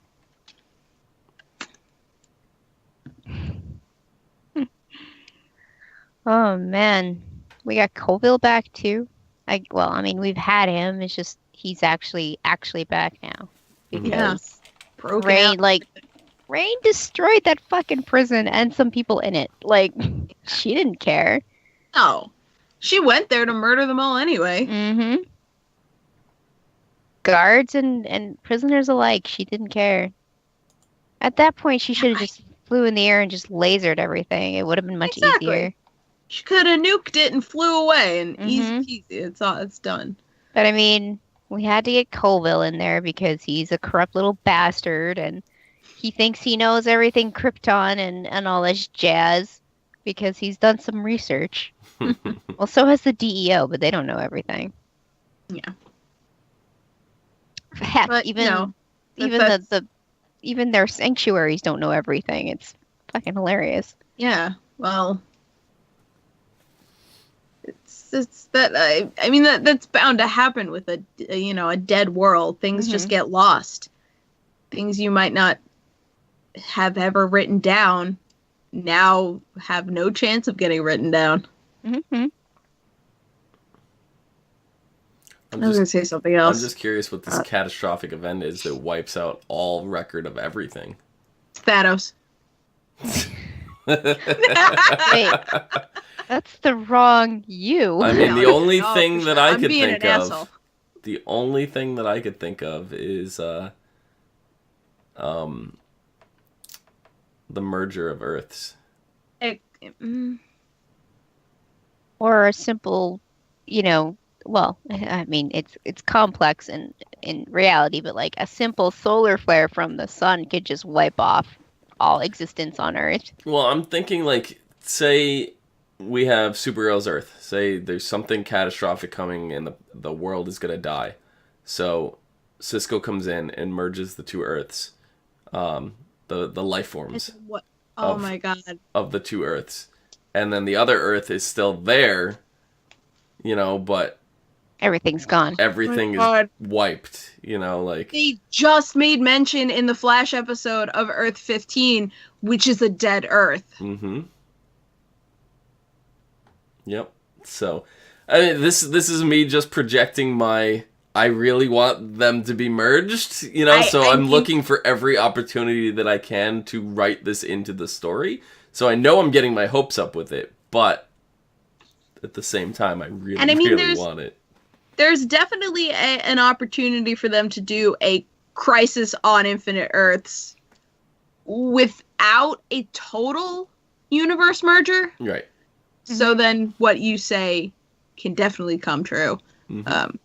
C: Oh man, we got Colville back too. I mean, we've had him. It's just he's actually back now
A: Mhm.
C: because
B: Broken
C: Rain,
B: out.
C: like, Rain destroyed that fucking prison and some people in it. Like, she didn't care.
B: No, she went there to murder them all anyway.
C: Mm-hmm. Guards and prisoners alike, she didn't care. At that point, she should have just flew in the air and just lasered everything. It would have been much
B: Exactly.
C: easier.
B: She could have nuked it and flew away, and easy
C: Mhm.
B: peasy. It's done.
C: But I mean, we had to get Colville in there because he's a corrupt little bastard and he thinks he knows everything Krypton and all this jazz because he's done some research. Well, so has the DEO, but they don't know everything.
B: Yeah.
C: Heck,
B: But,
C: even
B: that's-
C: even their sanctuaries don't know everything. It's fucking hilarious.
B: Yeah. Well, it's that I mean that's bound to happen with a dead world. Things just get lost. Things you might not have ever written down now have no chance of getting written down.
C: Mm-hmm.
B: I was gonna say something else.
A: I'm just curious what this catastrophic event is that wipes out all record of everything.
B: It's Thanos.
C: Wait, that's the wrong you.
A: I mean, the
B: No,
A: only
B: no,
A: thing
B: for
A: that
B: sure.
A: I
B: I'm
A: could
B: being
A: think
B: an
A: of,
B: asshole.
A: the only thing that I could think of is the merger of Earths.
C: Or a simple, well, I mean, it's complex in reality, but like a simple solar flare from the sun could just wipe off all existence on Earth.
A: Well, I'm thinking like, say we have Supergirl's Earth. Say there's something catastrophic coming and the world is going to die. So Cisco comes in and merges the two Earths, the life forms
B: What? Oh
A: Of-
B: my god.
A: of the two Earths. And then the other Earth is still there, but
C: Everything's gone.
A: everything
B: Oh my God.
A: is wiped, like...
B: They just made mention in the Flash episode of Earth 15, which is a dead Earth.
A: Mm-hmm. Yep. So, I mean, this is me just projecting my... I really want them to be merged, so
B: I
A: I'm
B: think-
A: looking for every opportunity that I can to write this into the story. So I know I'm getting my hopes up with it, but at the same time, I really,
B: And I mean,
A: really
B: there's-
A: want it.
B: There's definitely an opportunity for them to do a Crisis on Infinite Earths without a total universe merger.
A: Right.
B: So then what you say can definitely come true.
A: Mhm.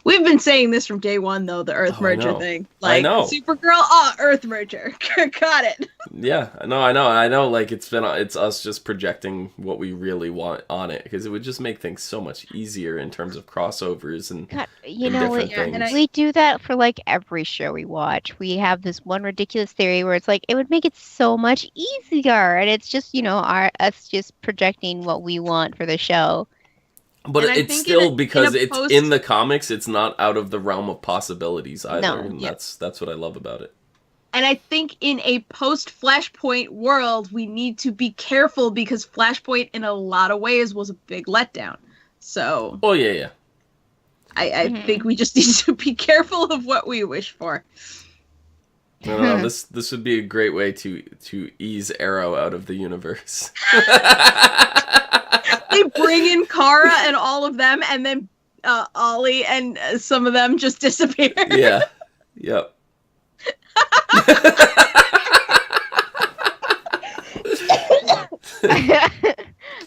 B: We've been saying this from day one, though, the Earth
A: Oh, I
B: merger
A: know.
B: thing.
A: I
B: Like,
A: know.
B: Supergirl, Earth merger. Got it.
A: Yeah, I know. Like it's us just projecting what we really want on it because it would just make things so much easier in terms of crossovers and
C: God,
A: and different things.
C: we do that for like every show we watch. We have this one ridiculous theory where it's like it would make it so much easier, and it's just us just projecting what we want for the show.
A: But
B: And I
A: it's
B: think
A: still
B: in a
A: because it's
B: post-
A: in the comics. It's not out of the realm of possibilities either,
C: No,
A: and
C: yeah.
A: that's what I love about it.
B: And I think in a post-Flashpoint world, we need to be careful because Flashpoint, in a lot of ways, was a big letdown. So
A: Oh yeah.
B: I
C: Mhm.
B: think we just need to be careful of what we wish for.
A: No, this would be a great way to ease Arrow out of the universe.
B: They bring in Kara and all of them, and then Ollie and some of them just disappear.
A: Yeah. Yep.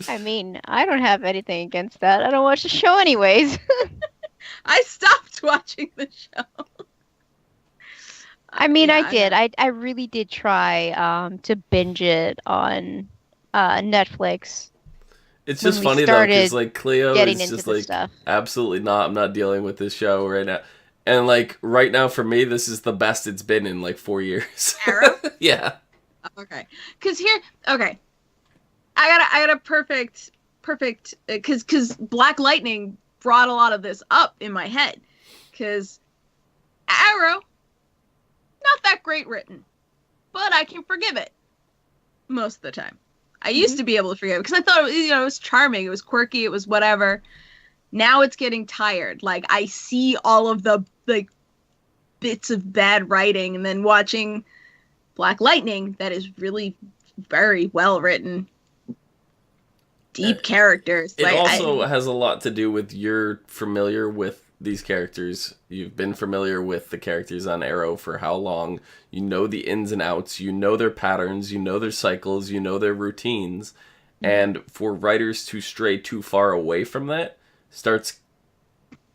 C: I mean, I don't have anything against that. I don't watch the show anyways.
B: I stopped watching the show.
C: I mean,
B: Yeah,
C: I did.
B: know.
C: I really did try to binge it on Netflix
A: It's
C: when
A: just
C: we
A: funny though, because
C: started
A: like Cleo
C: getting
A: is
C: into
A: just
C: the
A: like
C: stuff.
A: absolutely not. I'm not dealing with this show right now. And like right now for me, this is the best it's been in like 4 years.
B: Arrow?
A: Yeah.
B: Okay. Okay. I got a perfect, because Black Lightning brought a lot of this up in my head. Because Arrow, not that great written, but I can forgive it most of the time. I used to be able to forgive it because I thought it was charming, it was quirky, it was whatever. Now it's getting tired. Like, I see all of the like bits of bad writing, and then watching Black Lightning that is really very well written, deep characters.
A: It
B: Like,
A: also has a lot to do with you're familiar with these characters. You've been familiar with the characters on Arrow for how long? You know the ins and outs. You know their patterns. You know their cycles. You know their routines. And for writers to stray too far away from that starts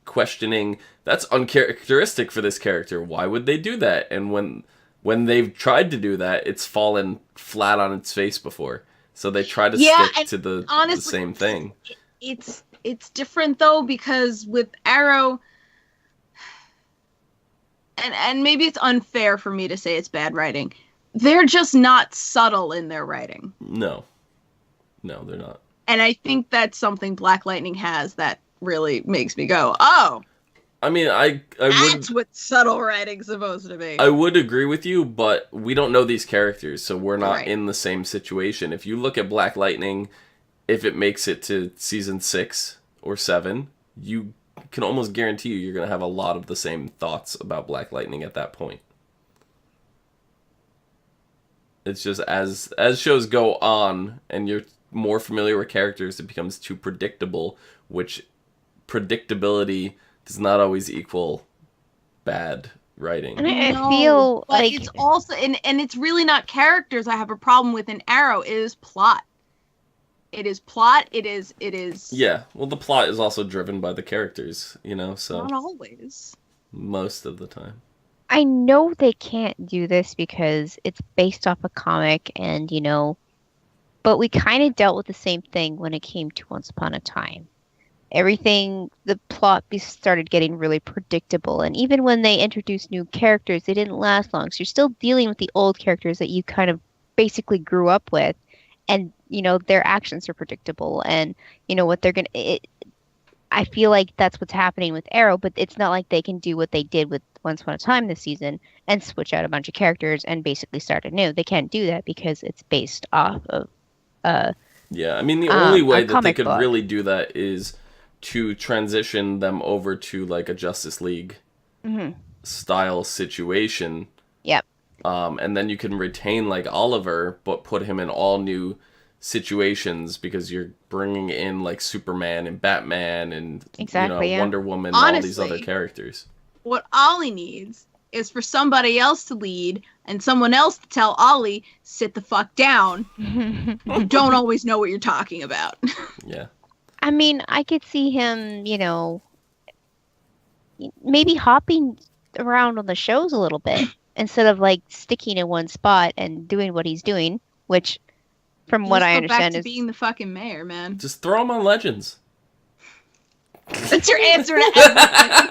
A: questioning, that's uncharacteristic for this character. Why would they do that? And when they've tried to do that, it's fallen flat on its face before. So they try to stick to the same thing.
B: It's different though, because with Arrow, and maybe it's unfair for me to say it's bad writing, they're just not subtle in their writing.
A: No, they're not.
B: And I think that's something Black Lightning has that really makes me go, oh,
A: I mean,
B: that's what subtle writing's supposed to be.
A: I would agree with you, but we don't know these characters, so we're not
B: Right.
A: in the same situation. If you look at Black Lightning, if it makes it to season 6 or 7, you can almost guarantee you're going to have a lot of the same thoughts about Black Lightning at that point. It's just as shows go on and you're more familiar with characters, it becomes too predictable, which predictability does not always equal bad writing.
C: And I feel
B: but
C: like
B: it's also, and it's really not characters I have a problem with in Arrow. It is plot. It is plot. It is.
A: Yeah, well, the plot is also driven by the characters, so
B: Not always.
A: most of the time.
C: I know they can't do this because it's based off a comic and, but we kind of dealt with the same thing when it came to Once Upon a Time. Everything, the plot started getting really predictable. And even when they introduced new characters, they didn't last long. So you're still dealing with the old characters that you kind of basically grew up with. And, their actions are predictable. And, what they're going to... I feel like that's what's happening with Arrow, but it's not like they can do what they did with Once Upon a Time this season and switch out a bunch of characters and basically start anew. They can't do that because it's based off of
A: yeah, I mean, the only way that they could
C: book.
A: really do that is to transition them over to like a Justice League style situation.
C: Yep.
A: And then you can retain like Oliver, but put him in all new situations because you're bringing in like Superman and Batman and Wonder Woman, and all these other characters.
B: What Ollie needs is for somebody else to lead and someone else to tell Ollie, sit the fuck down. You don't always know what you're talking about.
A: Yeah.
C: I mean, I could see him, maybe hopping around on the shows a little bit instead of like sticking in one spot and doing what he's doing, which from what I understand is
B: being the fucking mayor, man.
A: Just throw him on Legends.
B: That's your answer to everything.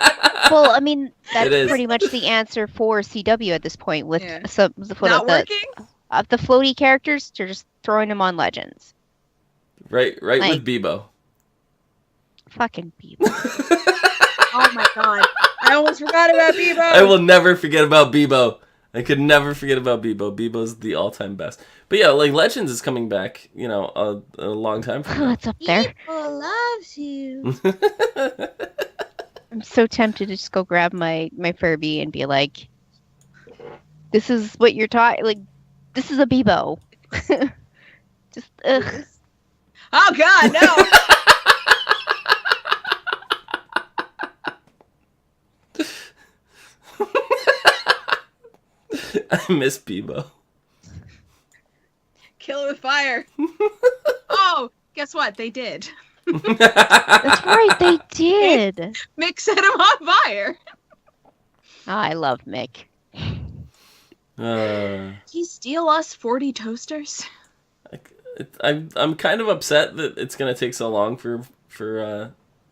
C: Well, I mean, that's pretty much the answer for CW at this point with some
B: not working.
C: The floaty characters. They're just throwing them on Legends.
A: Right with Bebo.
C: Fucking Bebo.
B: Oh my god, I almost forgot about Bebo.
A: I will never forget about Bebo. I could never forget about Bebo. Bebo's the all-time best. But yeah, like Legends is coming back, a long time from now.
C: It's up there.
B: Bebo loves you.
C: I'm so tempted to just go grab my Furby and be like, this is what you're talking, like, this is a Bebo. Just, ugh.
B: Oh god, no.
A: I miss Bebo.
B: Kill it with fire. Oh, guess what? They did.
C: That's right, they did.
B: Mick set him on fire.
C: Oh, I love Mick.
A: Uh,
B: Did he steal us 40 toasters?
A: I'm kind of upset that it's gonna take so long for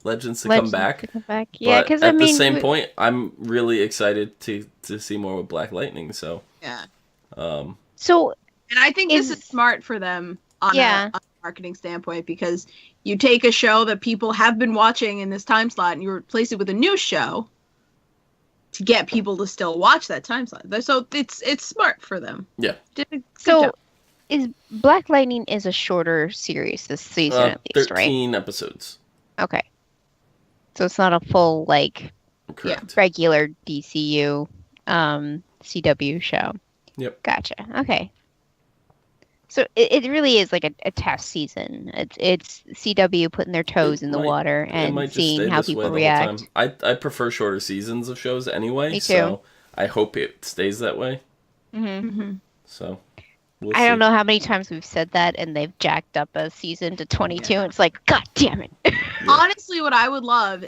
A: Legends to come back.
C: Yeah,
A: But
C: because
A: at the same point, I'm really excited to see more with Black Lightning. So
B: Yeah.
C: So,
B: And I think this is smart for them on a marketing standpoint, because you take a show that people have been watching in this time slot and you replace it with a new show to get people to still watch that time slot. So it's smart for them.
A: yeah.
C: so is Black Lightning is a shorter series this season at least,
A: 13 episodes.
C: right? Okay. So it's not a full
A: Correct.
C: regular DCU CW show.
A: Yep.
C: Gotcha. Okay. So it really is like a test season. It's CW putting their toes in the water and seeing how people react.
A: I prefer shorter seasons of shows anyway.
C: Me too.
A: So I hope it stays that way.
C: Mm-hmm.
A: So
C: I don't know how many times we've said that, and they've jacked up a season to 22. And it's like, God damn it!
B: Honestly, what I would love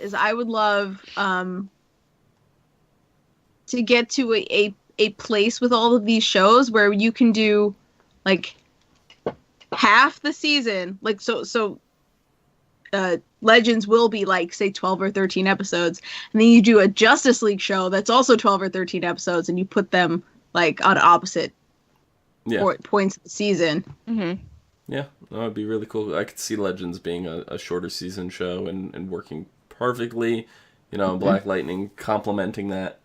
B: to get to a place with all of these shows where you can do like half the season, like so Legends will be like, say, 12 or 13 episodes, and then you do a Justice League show that's also 12 or 13 episodes, and you put them like on opposite points of the season.
C: Mm-hmm.
A: Yeah, that would be really cool. I could see Legends being a shorter season show and working perfectly. Black Lightning complementing that.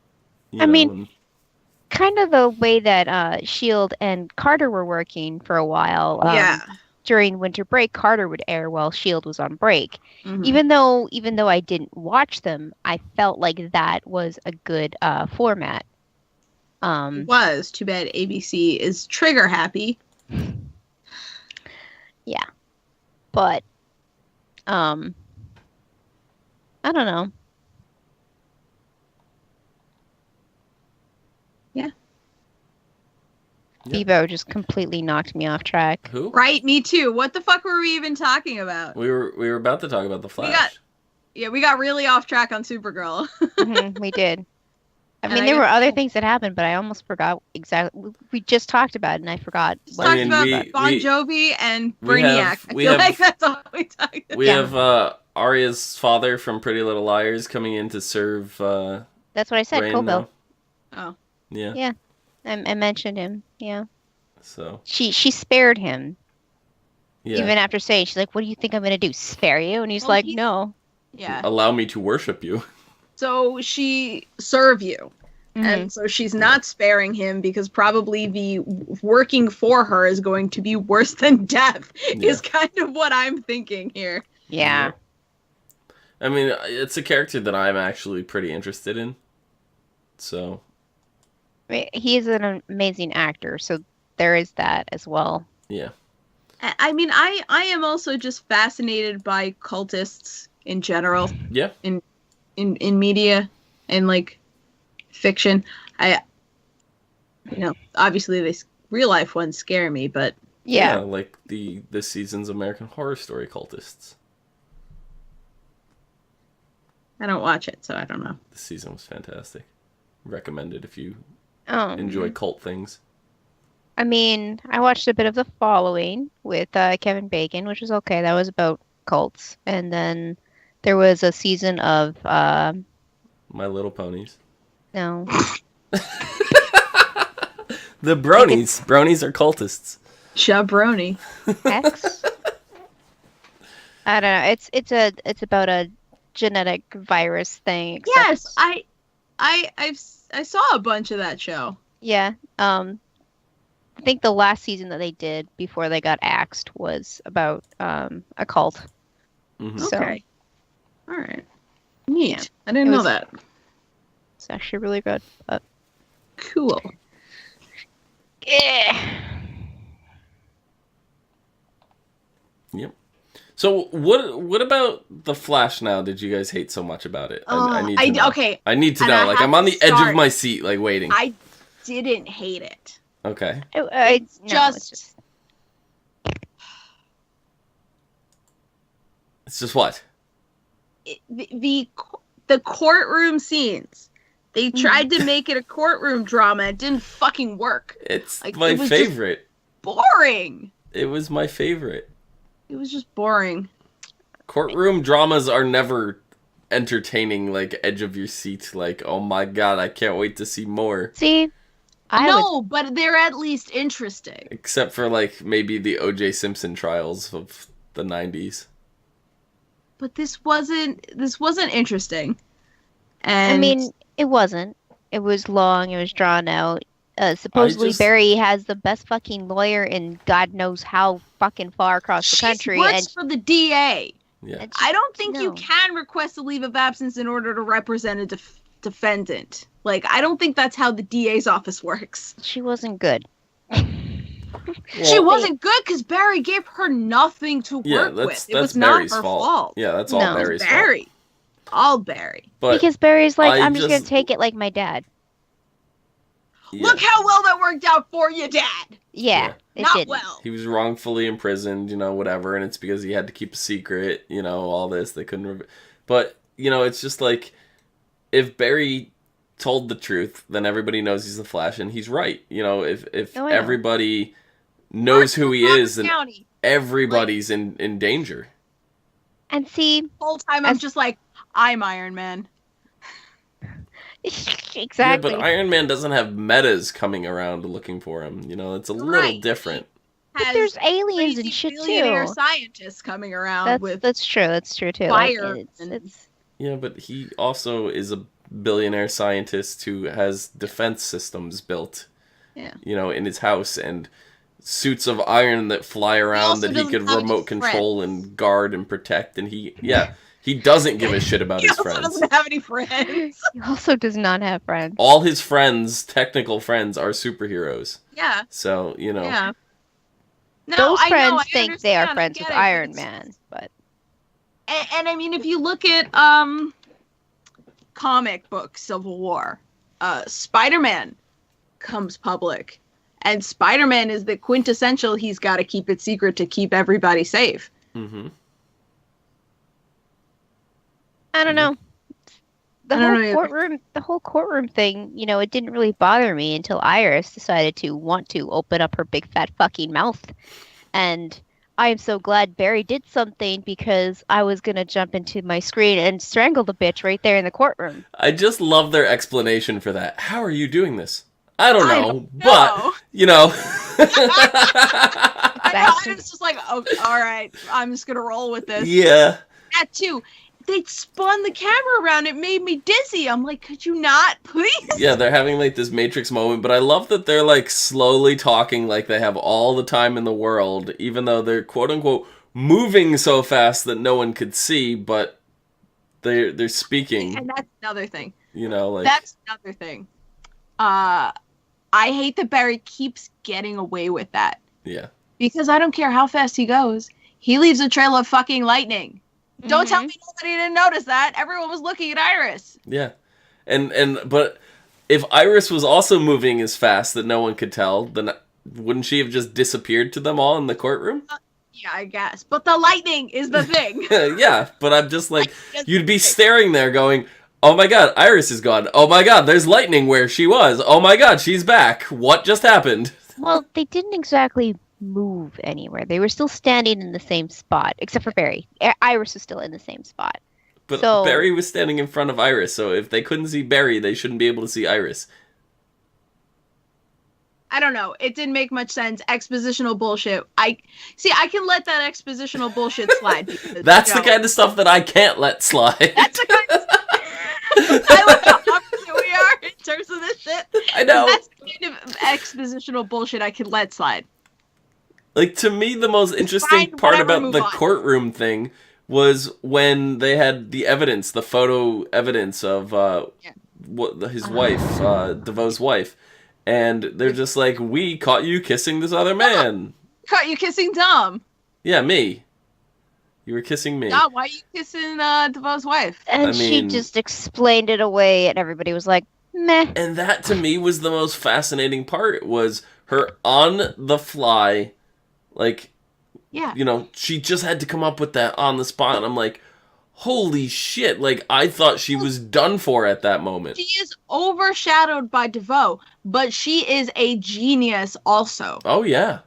C: Kind of the way that Shield and Carter were working for a while. During winter break, Carter would air while Shield was on break. Mm-hmm. Even though I didn't watch them, I felt like that was a good format.
B: It was. Too bad ABC is trigger happy.
C: Yeah. But I don't know.
B: Yeah.
C: Bebo just completely knocked me off track.
A: Who?
B: Right, me too. What the fuck were we even talking about?
A: We were about to talk about the Flash.
B: We got really off track on Supergirl.
C: Mm-hmm, we did. I mean, there were other things that happened, but I almost forgot exactly. We just talked about it, and I forgot.
B: Talked about Bon Jovi and Brainiac. I feel like that's all we talked about.
A: We have Arya's father from Pretty Little Liars coming in to serve.
C: That's what I said, Kobo.
B: Oh.
A: Yeah.
C: Yeah, I mentioned him. Yeah.
A: So.
C: She spared him.
A: Yeah.
C: Even after saying, she's like, "What do you think I'm gonna do? Spare you?" And he's like, "No."
B: Yeah.
A: Allow me to worship you.
B: So she serve you. Mm-hmm. And so she's not sparing him because probably the working for her is going to be worse than death, is kind of what I'm thinking here.
C: Yeah.
A: I mean, it's a character that I'm actually pretty interested in. So.
C: I mean, he is an amazing actor, so there is that as well.
A: Yeah.
B: I mean, I am also just fascinated by cultists in general.
A: Yeah.
B: In media and like fiction. Obviously the real life ones scare me, but
A: yeah, like this season's American Horror Story cultists.
B: I don't watch it, so I don't know.
A: This season was fantastic. Recommended if you enjoy cult things.
C: I mean, I watched a bit of The Following with Kevin Bacon, which was okay. That was about cults, and then there was a season of
A: My Little Ponies.
C: No.
A: The Bronies. Bronies are cultists.
B: Jabroni.
C: X? I don't know. It's about a genetic virus thing.
B: Yes, I saw a bunch of that show.
C: Yeah. I think the last season that they did before they got axed was about a cult.
A: Mm-hmm.
C: So,
B: okay. All right. Neat. Yeah. I didn't know that.
C: It's actually really good. But...
B: Cool.
C: Yeah.
A: Yep. So what about the Flash now? Did you guys hate so much about it? I need to know.
B: Okay.
A: I need to know. Like, I'm on the edge of my seat, like waiting.
B: I didn't hate it.
A: Okay.
B: It's just
A: It's just what?
B: The courtroom scenes. They tried to make it a courtroom drama. It didn't fucking work.
A: It's
B: Like,
A: my
B: it was
A: favorite.
B: Boring.
A: It was my favorite.
B: It was just boring.
A: Courtroom dramas are never entertaining, like edge of your seat, like, oh my god, I can't wait to see more.
C: See,
B: but they're at least interesting.
A: Except for like maybe the O.J. Simpson trials of the 90s.
B: But this wasn't interesting. And
C: I mean, it wasn't. It was long. It was drawn out. Supposedly Barry has the best fucking lawyer in God knows how fucking far across the country.
B: She works for the DA.
A: Yeah.
B: I don't think you can request a leave of absence in order to represent a defendant. Like, I don't think that's how the DA's office works.
C: She wasn't good.
B: She wasn't good because Barry gave her nothing to work with. It was
A: Barry's
B: not her fault.
A: Yeah, that's all Barry's
B: Barry.
A: fault.
B: All Barry.
A: But
C: because Barry's like, I'm just going to take it like my dad.
A: Yeah.
B: Look how well that worked out for you, Dad.
C: Yeah.
B: Not
C: didn't.
B: well.
A: He was wrongfully imprisoned, whatever, and it's because he had to keep a secret, all this. They couldn't... But, it's just like, if Barry told the truth, then everybody knows he's the Flash, and he's right. If everybody knows who he is, then everybody's in danger.
C: And see...
B: The whole time I'm just like, I'm Iron Man.
C: Exactly.
A: Yeah, but Iron Man doesn't have metas coming around looking for him. It's a little different.
C: But there's aliens and shit too.
B: Scientists coming around
C: that's true. That's true too.
B: Fire.
A: Yeah, but he also is a billionaire scientist who has defense systems built.
B: Yeah.
A: In his house and suits of iron that fly around that he could remote control and guard and protect. And he doesn't give a shit about his friends. He
B: also doesn't have any friends.
C: He also does not have friends.
A: All his friends, technical friends, are superheroes.
B: Yeah.
A: So,
B: Yeah. No,
C: those friends
B: I
C: think they are friends with Iron Man, but...
B: And I mean, if you look at comic book Civil War, Spider-Man comes public. And Spider-Man is the quintessential, he's got to keep it secret to keep everybody safe.
A: Mm-hmm.
C: I don't know. The whole courtroom thing, it didn't really bother me until Iris decided to want to open up her big fat fucking mouth. And I am so glad Barry did something because I was going to jump into my screen and strangle the bitch right there in the courtroom.
A: I just love their explanation for that. How are you doing this? I don't know. But,
B: I was just like, oh, all right, I'm just going to roll with this.
A: Yeah.
B: That too. They spun the camera around. It made me dizzy. I'm like, could you not, please?
A: Yeah, they're having like this Matrix moment, but I love that they're like slowly talking like they have all the time in the world, even though they're quote unquote moving so fast that no one could see, but they're speaking.
B: And that's another thing. That's another thing. I hate that Barry keeps getting away with that.
A: Yeah. Because
B: I don't care how fast he goes. He leaves a trail of fucking lightning. Don't tell me nobody didn't notice that. Everyone was looking at Iris.
A: Yeah. But if Iris was also moving as fast that no one could tell, then wouldn't she have just disappeared to them all in the courtroom?
B: Yeah, I guess. But the lightning is the thing.
A: Yeah, but I'm just like, you'd be staring there going, oh my god, Iris is gone. Oh my god, there's lightning where she was. Oh my god, she's back. What just happened?
C: Well, they didn't exactly move anywhere. They were still standing in the same spot, except for Barry. Iris was still in the same spot.
A: But Barry was standing in front of Iris, so if they couldn't see Barry, they shouldn't be able to see Iris.
B: I don't know. It didn't make much sense. Expositional bullshit. I can let that expositional bullshit slide.
A: That's the kind of stuff that I can't let slide.
B: That's the kind of stuff. I love how opposite we are in terms of this shit.
A: I know.
B: That's the kind of expositional bullshit I can let slide.
A: Like, to me, the most interesting part about the courtroom thing was when they had the evidence, the photo evidence of his wife, DeVoe's wife. And they're just like, we caught you kissing this other man.
B: Caught you kissing Dom.
A: Yeah, me. You were kissing me.
B: Dom, why are you kissing DeVoe's wife?
C: And she just explained it away, and everybody was like, meh.
A: And that, to me, was the most fascinating part, was her on the fly, like,
B: Yeah.
A: She just had to come up with that on the spot. And I'm like, holy shit. Like, I thought she was done for at that moment.
B: She is overshadowed by DeVoe, but she is a genius also.
A: Oh, yeah.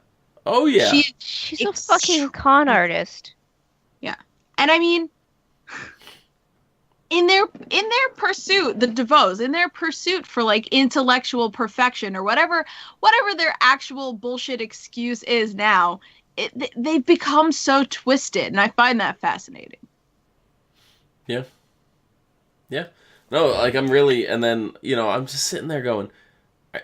A: Oh, yeah.
C: She's a fucking con artist.
B: Yeah. And I mean, in their pursuit, the DeVoes, in their pursuit for like intellectual perfection or whatever their actual bullshit excuse is now, they've become so twisted, and I find that fascinating.
A: Yeah. Yeah. No, like, I'm really, and then, I'm just sitting there going,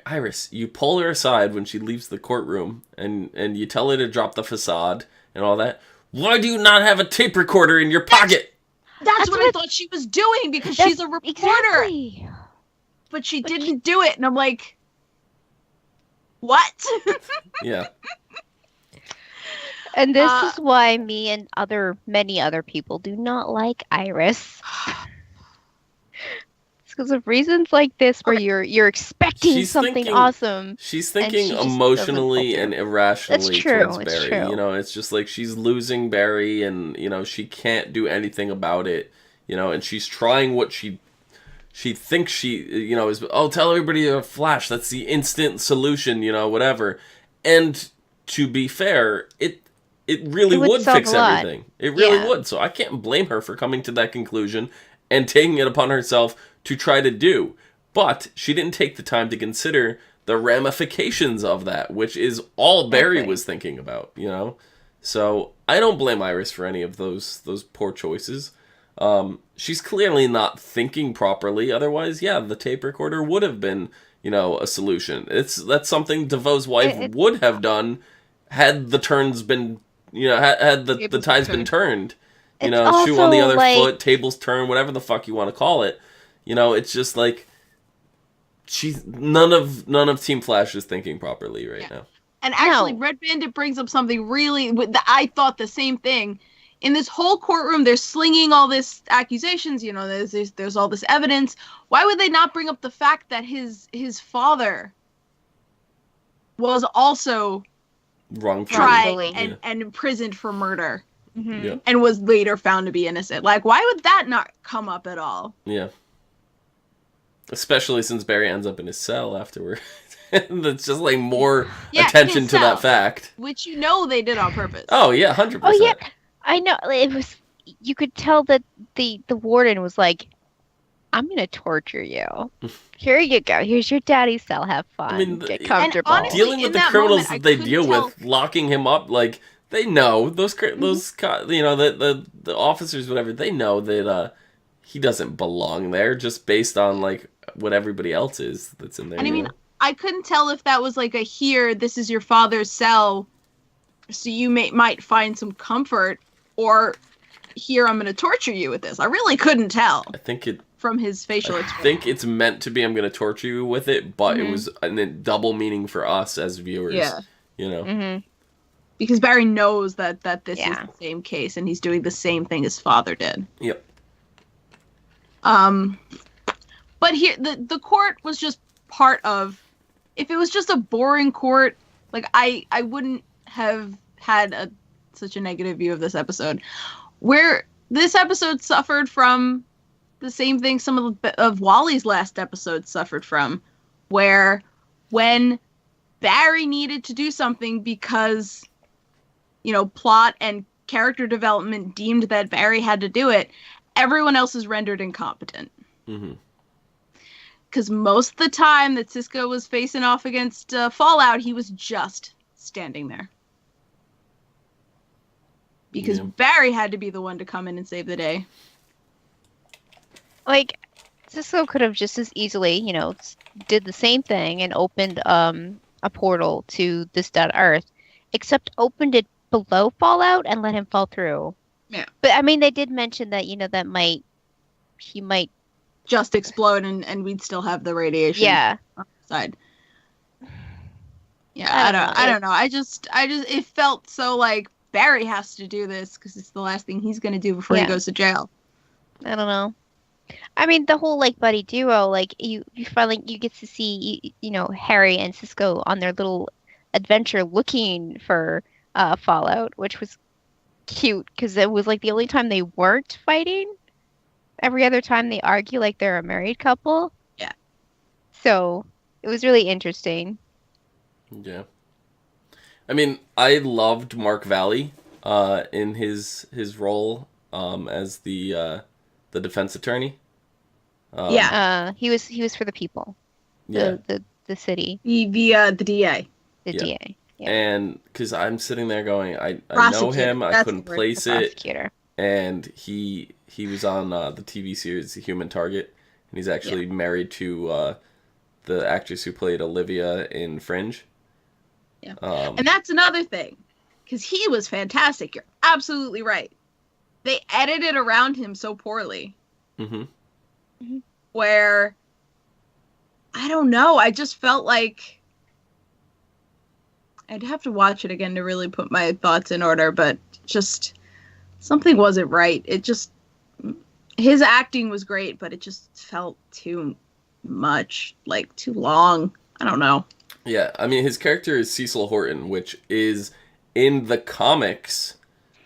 A: Iris, you pull her aside when she leaves the courtroom, and you tell her to drop the facade and all that. Why do you not have a tape recorder in your pocket?
B: That's what I thought she was doing, because she's a reporter.
C: Exactly.
B: But she didn't do it, and I'm like, what?
A: Yeah.
C: And this is why me and many other people do not like Iris. It's because of reasons like this, where you're expecting something awesome.
A: She's thinking emotionally and irrationally towards Barry.
C: It's true.
A: It's just like she's losing Barry, and she can't do anything about it. And she's trying what she thinks she is. Oh, tell everybody a Flash. That's the instant solution. Whatever. And to be fair, it really would fix everything. It really would. So I can't blame her for coming to that conclusion and taking it upon herself to try to do. But she didn't take the time to consider the ramifications of that, which is all Barry was thinking about, So I don't blame Iris for any of those poor choices. She's clearly not thinking properly. Otherwise, the tape recorder would have been, a solution. That's something DeVoe's wife would have done had the turns been, had the tides been turned. Shoe on the other foot, tables turn, whatever the fuck you want to call it. It's just like none of Team Flash is thinking properly right now.
B: And actually, Red Bandit brings up something really. I thought the same thing. In this whole courtroom, they're slinging all this accusations. There's all this evidence. Why would they not bring up the fact that his father was also tried and imprisoned for murder, and was later found to be innocent? Like, why would that not come up at all?
A: Yeah. Especially since Barry ends up in his cell afterward. That's just like more attention to that fact.
B: Which they did on purpose.
A: Oh, yeah, 100%.
C: Oh, yeah. I know. It was. You could tell that the warden was like, I'm going to torture you. Here you go. Here's your daddy's cell. Have fun. Get comfortable.
B: And honestly,
A: dealing with the criminals that they deal with, locking him up, like, they know. Those the officers, whatever, they know that he doesn't belong there just based on, like, what everybody else is that's in there.
B: And I mean, I couldn't tell if that was like this is your father's cell, so you might find some comfort, or here, I'm going to torture you with this. I really couldn't tell.
A: I think
B: from his facial expression.
A: I think it's meant to be I'm going to torture you with it, but it was a double meaning for us as viewers. Yeah.
B: Because Barry knows that this is the same case, and he's doing the same thing his father did.
A: Yep.
B: But here, the court was just part of. If it was just a boring court, like I wouldn't have had such a negative view of this episode. Where this episode suffered from the same thing some of Wally's last episode suffered from, where when Barry needed to do something because, plot and character development deemed that Barry had to do it, everyone else is rendered incompetent. Because most of the time that Cisco was facing off against Fallout, he was just standing there. Because Barry had to be the one to come in and save the day.
C: Like, Cisco could have just as easily, did the same thing and opened a portal to this dead Earth, except opened it below Fallout and let him fall through.
B: Yeah.
C: But, I mean, they did mention that, that he might
B: just explode and we'd still have the radiation on the side. Yeah, I don't know. I just it felt so like Barry has to do this because it's the last thing he's going to do before he goes to jail.
C: I don't know. I mean, the whole like buddy duo, like you finally you get to see Harry and Cisco on their little adventure looking for fallout, which was cute because it was like the only time they weren't fighting. Every other time they argue like they're a married couple.
B: Yeah.
C: So it was really interesting.
A: Yeah. I mean, I loved Mark Valley in his role as the defense attorney.
B: Yeah.
C: He was for the people.
A: Yeah.
C: The city.
B: The DA.
C: The
A: Yeah.
C: DA. Yeah.
A: And because I'm sitting there going, I know
B: Prosecutor.
A: him, I
B: That's
A: couldn't
B: the word.
A: place
C: The
A: it,
C: prosecutor.
A: and he was on the TV series The Human Target, and he's actually married to the actress who played Olivia in Fringe.
B: Yeah. And that's another thing, because he was fantastic. You're absolutely right. They edited around him so poorly.
A: Mm-hmm.
B: Where, I don't know, I just felt like I'd have to watch it again to really put my thoughts in order, but just something wasn't right. His acting was great, but it just felt too much, like too long. I don't know.
A: Yeah, I mean, his character is Cecil Horton, which is in the comics.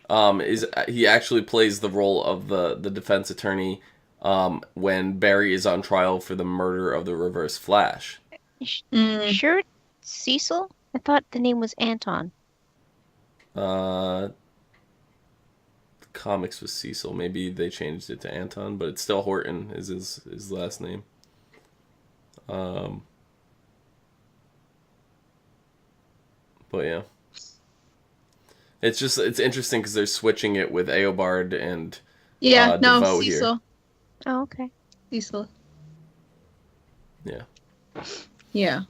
A: He actually plays the role of the defense attorney when Barry is on trial for the murder of the Reverse Flash.
C: Sure, Cecil? I thought the name was Anton.
A: The comics was Cecil. Maybe they changed it to Anton, but it's still Horton is his last name. But yeah. It's interesting because they're switching it with Eobard and DeVoe
B: Cecil.
A: here.
C: Oh, okay.
B: Cecil.
A: Yeah.
B: Yeah.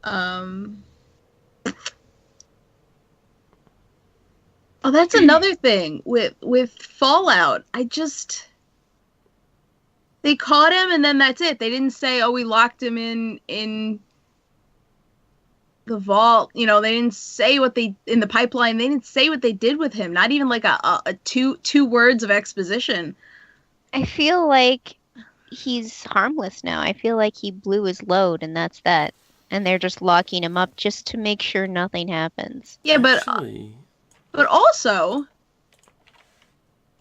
B: Oh, that's another thing with Fallout. They caught him and then that's it. They didn't say, "Oh, we locked him in the vault." You know, they didn't say in the pipeline. They didn't say what they did with him. Not even like a two words of exposition.
C: I feel like he's harmless now. I feel like he blew his load and that's that. And they're just locking him up just to make sure nothing happens.
B: Yeah,
A: Actually,
B: but also,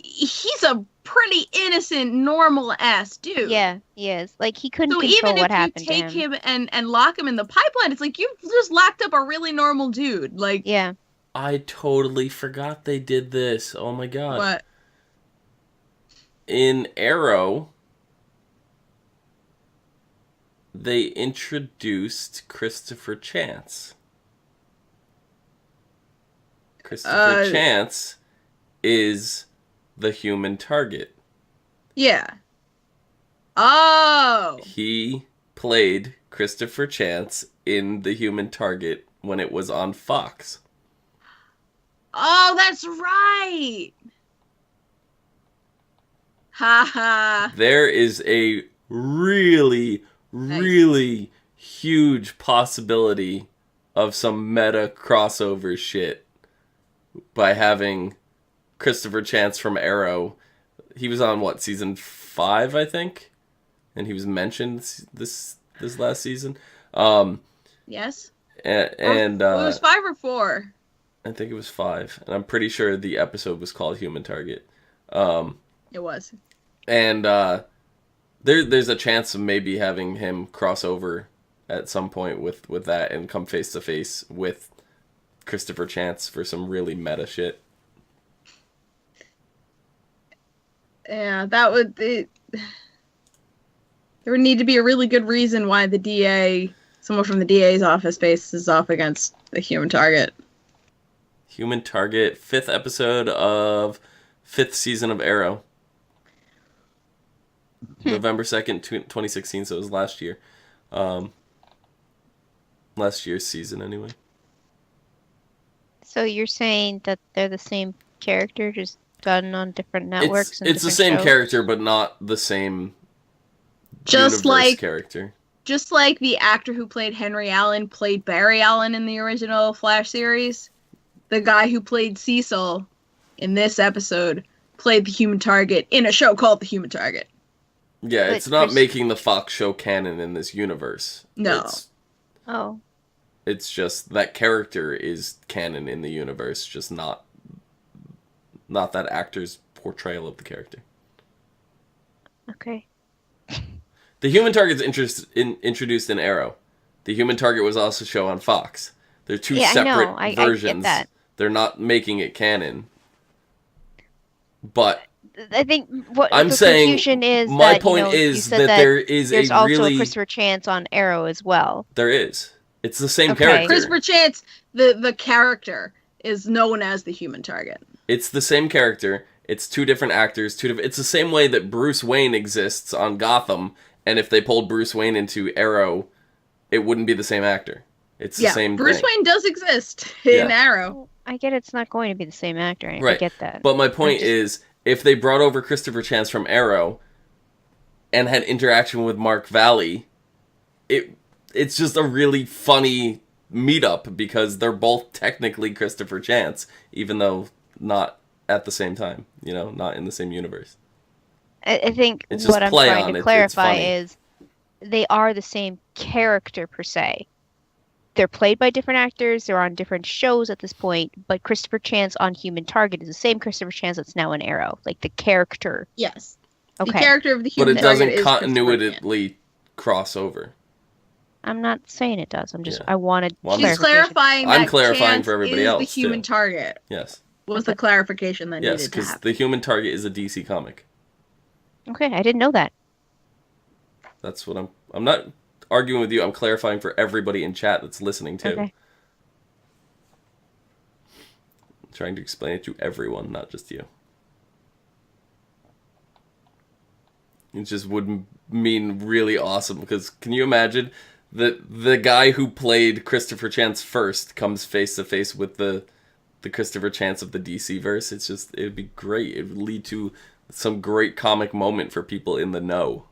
B: he's a pretty innocent, normal-ass dude.
C: Yeah, he is. Like, he couldn't
B: So
C: control
B: even
C: what
B: if you
C: happened to
B: take
C: him.
B: him and lock him in the pipeline, it's like you've just locked up a really normal dude. Like,
C: Yeah.
A: I totally forgot they did this. Oh my god.
B: what?
A: In Arrow, they introduced Christopher Chance. Christopher Chance is the Human Target.
B: Yeah. Oh.
A: He played Christopher Chance in The Human Target when it was on Fox.
B: Oh, that's right. Ha ha.
A: There is a really, really huge possibility of some meta crossover shit by having Christopher Chance from Arrow. He was on season 5, I think, and he was mentioned this last season.
B: Yes.
A: And
B: it was 5 or 4.
A: I think it was 5, and I'm pretty sure the episode was called Human Target.
B: It was.
A: And there's a chance of maybe having him cross over at some point with that and come face to face with Christopher Chance for some really meta shit.
B: Yeah, that would... There would need to be a really good reason why the DA, someone from the DA's office faces off against the Human Target.
A: Human Target, 5th episode of 5th season of Arrow. November 2nd, 2016, so it was last year. Last year's season, anyway.
C: So you're saying that they're the same character, just done on different networks?
A: It's the same character, but not the same
B: Just like
A: character.
B: Just like the actor who played Henry Allen played Barry Allen in the original Flash series, the guy who played Cecil in this episode played the Human Target in a show called The Human Target.
A: Yeah, it's not making the Fox show canon in this universe.
C: Oh.
A: It's just that character is canon in the universe, just not that actor's portrayal of the character.
C: Okay.
A: The Human Target's introduced in Arrow. The Human Target was also shown on Fox. They're two separate versions.
C: I get that.
A: They're not making it canon. But
C: I think what
A: I'm
C: the
A: saying,
C: confusion is
A: my
C: that,
A: point
C: you
A: is
C: said
A: that there is
C: there's
A: a
C: also
A: really...
C: a Christopher Chance on Arrow as well.
A: There is. It's the same
C: Okay.
A: character.
B: Christopher Chance, the character, is known as the Human Target.
A: It's the same character. It's two different actors. It's the same way that Bruce Wayne exists on Gotham, and if they pulled Bruce Wayne into Arrow, it wouldn't be the same actor. It's the same
B: Bruce
A: thing.
B: Wayne does exist in Arrow.
C: I get it's not going to be the same actor. I
A: Right.
C: get that.
A: But my point is, if they brought over Christopher Chance from Arrow and had interaction with Mark Valley, it's just a really funny meetup because they're both technically Christopher Chance, even though not at the same time, not in the same universe.
C: I think
A: It's just
C: what I'm
A: play
C: trying
A: on
C: to
A: it.
C: clarify
A: It's funny.
C: is they are the same character per se. They're played by different actors. They're on different shows at this point. But Christopher Chance on Human Target is the same Christopher Chance that's now in Arrow. Like the character.
B: Yes.
C: Okay.
B: The character of the
A: But
B: Human
A: it
B: Target
A: doesn't
B: is Christopher Chance.
A: continually cross over.
C: I'm not saying it does. I'm just,
A: Yeah.
C: I wanted
B: She's
C: clarification.
B: clarifying
A: I'm
B: that
A: clarifying
B: Chance
A: for everybody
B: is
A: else,
B: the Human
A: too.
B: Target.
A: Yes.
B: Was the clarification that
A: Yes,
B: needed to
A: because
B: happen.
A: the Human Target is a DC comic.
C: Okay, I didn't know that.
A: That's what I'm not arguing with you. I'm clarifying for everybody in chat that's listening too.
C: Okay.
A: I'm trying to explain it to everyone, not just you. It just would mean really awesome because can you imagine that the guy who played Christopher Chance first comes face to face with the Christopher Chance of the DC verse? It'd be great. It would lead to some great comic moment for people in the know,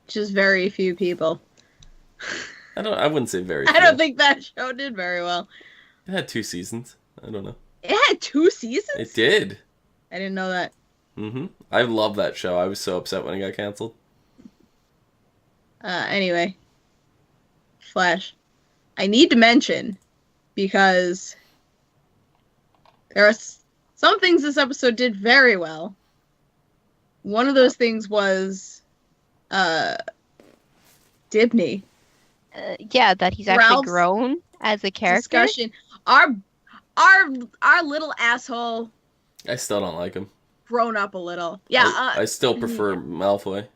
B: Just very few people.
A: I wouldn't say very
B: I
A: few.
B: don't think that show did very well.
A: It had 2 seasons. I don't know.
B: It had 2 seasons?
A: It did.
B: I didn't know that.
A: Mm-hmm. I love that show. I was so upset when it got canceled.
B: Anyway. Flash. I need to mention, because there are some things this episode did very well. One of those things was, Dibney.
C: Yeah, that he's actually
B: Ralph's
C: grown as a character.
B: Discussion. Our little asshole
A: I still don't like him.
B: grown up a little. Yeah.
A: I still prefer Malfoy.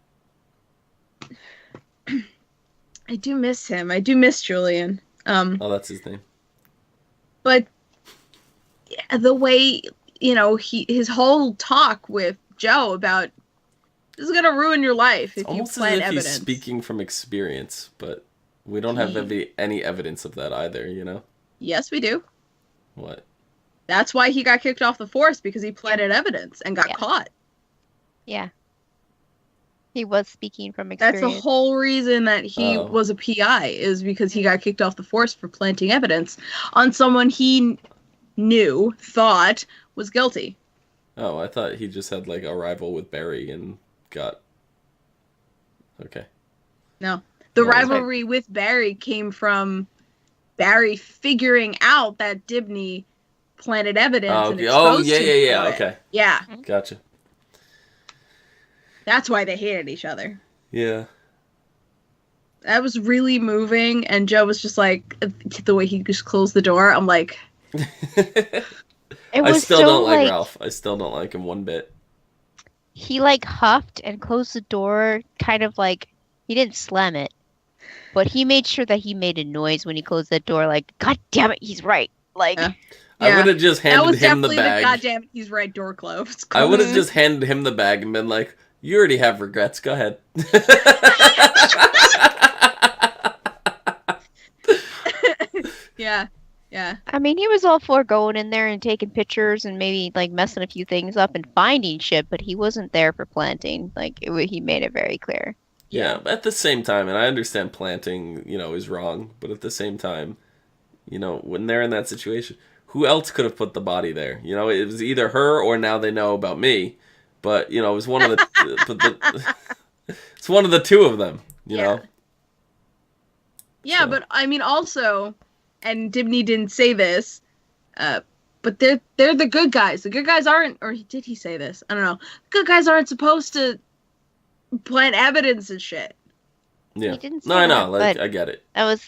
B: I do miss him. I do miss Julian.
A: Oh, that's his name.
B: But yeah, the way, his whole talk with Joe about this is gonna ruin your life if you
A: Almost as
B: plant
A: if
B: evidence.
A: he's speaking from experience, but we don't have any evidence of that either,
B: Yes, we do.
A: What?
B: That's why he got kicked off the force, because he planted evidence and got
C: Yeah.
B: caught.
C: Yeah. He was speaking from
B: That's
C: experience.
B: the whole reason that he
A: Oh.
B: was a PI, is because he got kicked off the force for planting evidence on someone he thought was guilty.
A: Oh, I thought he just had like a rival with Barry and got... Okay.
B: No. The
A: What was it?
B: rivalry with Barry came from Barry figuring out that Dibney planted evidence
A: Oh,
B: and
A: okay.
B: exposed
A: Yeah,
B: him
A: yeah, yeah.
B: to it.
A: Okay.
B: Yeah,
A: Gotcha.
B: that's why they hated each other.
A: Yeah.
B: That was really moving, and Joe was just like, the way he just closed the door, I'm like,
C: It
A: I
C: was
A: still
C: so,
A: don't like
C: like,
A: Ralph. I still don't like him one bit.
C: he like huffed and closed the door, kind of like he didn't slam it, but he made sure that he made a noise when he closed the door. Like, God damn it, he's right. Like,
B: Yeah.
A: I would have just
B: that
A: handed
B: was
A: him the
B: definitely
A: bag.
B: goddamn it, he's right door closed.
A: I would have just handed him the bag and been like, you already have regrets. Go ahead.
B: Yeah, yeah.
C: I mean, he was all for going in there and taking pictures and maybe like messing a few things up and finding shit, but he wasn't there for planting. Like, he made it very clear.
A: Yeah, but at the same time, and I understand planting, is wrong, but at the same time, when they're in that situation, who else could have put the body there? It was either her or now they know about me, but, it was one of the, it's one of the two of them,
B: Yeah. Yeah,
A: So.
B: but I mean also, and Dibney didn't say this, but they're the good guys. The good guys aren't, or did he say this? I don't know. Good guys aren't supposed to plant evidence and shit.
A: Yeah.
C: He didn't
A: No,
C: say
A: I
C: that,
A: know. Like,
C: but
A: I get it.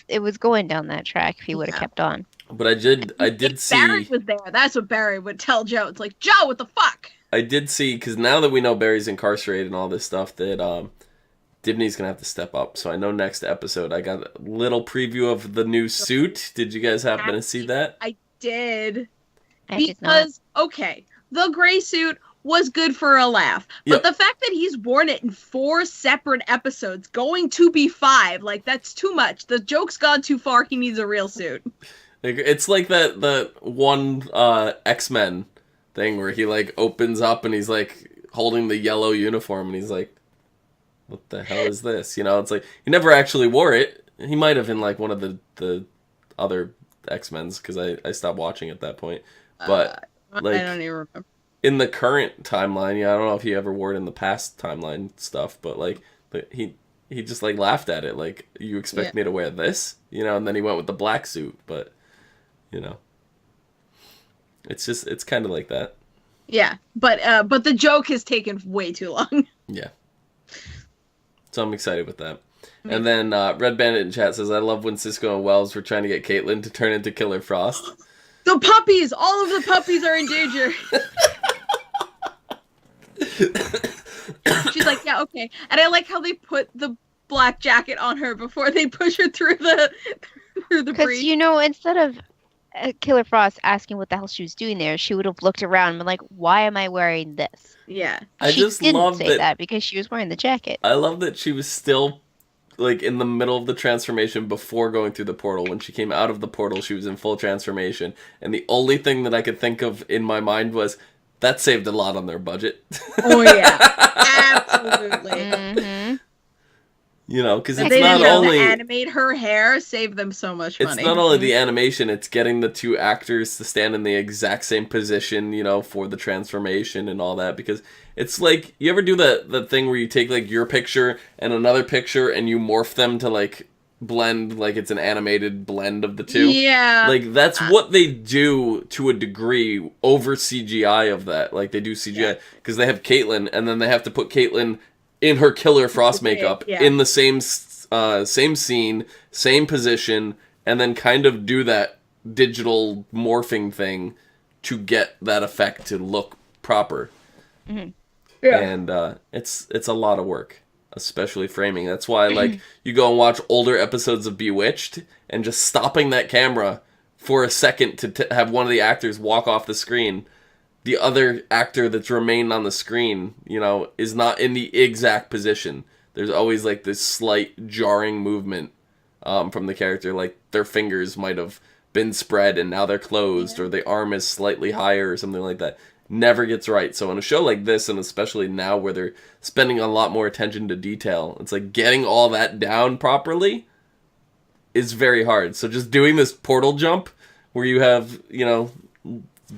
C: it was going down that track if he would have
B: Yeah.
C: kept on.
A: But I did
B: If Barry
A: see.
B: was there, that's what Barry would tell Joe. It's like, Joe, what the fuck?
A: I did see, because now that we know Barry's incarcerated and all this stuff, that Dibney's gonna have to step up. So I know next episode I got a little preview of the new suit. Did you guys happen to see that?
B: I did.
C: I did not.
B: Because, okay, the gray suit was good for a laugh.
A: Yep.
B: But the fact that he's worn it in 4 separate episodes, going to be 5, like, that's too much. The joke's gone too far. He needs a real suit.
A: Like, it's like that one X-Men thing where he like opens up and he's like holding the yellow uniform and he's like, what the hell is this? You know, it's like he never actually wore it. He might have in like one of the other X-Men's, because I stopped watching at that point. But like,
B: I don't even remember.
A: in the current timeline, yeah, I don't know if he ever wore it in the past timeline stuff, but like he just like laughed at it, like, you expect me to wear this, you know? And then he went with the black suit, but you know, it's kind of like that.
B: Yeah, but the joke has taken way too long.
A: Yeah. So I'm excited with that. And then Red Bandit in chat says, I love when Cisco and Wells were trying to get Caitlin to turn into Killer Frost.
B: The puppies! All of the puppies are in danger. She's like, yeah, okay. And I like how they put the black jacket on her before they push her through the
C: Because,
B: breach.
C: you know, instead of Killer Frost asking what the hell she was doing there, she would have looked around and been like, why am I wearing this?
B: Yeah.
A: I
C: She
A: just
C: didn't
A: love
C: say that because she was wearing the jacket.
A: I love that she was still like in the middle of the transformation before going through the portal. When she came out of the portal, she was in full transformation. And the only thing that I could think of in my mind was, that saved a lot on their budget.
B: Oh, yeah. Absolutely.
C: Mm-hmm.
A: You know, because
B: If
A: it's
B: they
A: not
B: didn't have
A: only...
B: to animate her hair, save them so much
A: It's
B: money.
A: not only the animation, it's getting the two actors to stand in the exact same position, you know, for the transformation and all that. Because it's like, you ever do the thing where you take, like, your picture and another picture and you morph them to, like, blend, like it's an animated blend of the two?
B: Yeah.
A: Like, that's what they do to a degree over CGI of that. Like, they do CGI because they have Caitlyn, and then they have to put Caitlyn in her Killer Frost makeup, in the same scene, same position, and then kind of do that digital morphing thing to get that effect to look proper.
C: Mm-hmm.
B: Yeah.
A: And it's a lot of work, especially framing. That's why, like, you go and watch older episodes of Bewitched, and just stopping that camera for a second to have one of the actors walk off the screen, the other actor that's remained on the screen, you know, is not in the exact position. There's always, like, this slight jarring movement from the character. Like, their fingers might have been spread and now they're closed, or the arm is slightly higher or something like that. Never gets right. So in a show like this, and especially now where they're spending a lot more attention to detail, it's like getting all that down properly is very hard. So just doing this portal jump where you have, you know,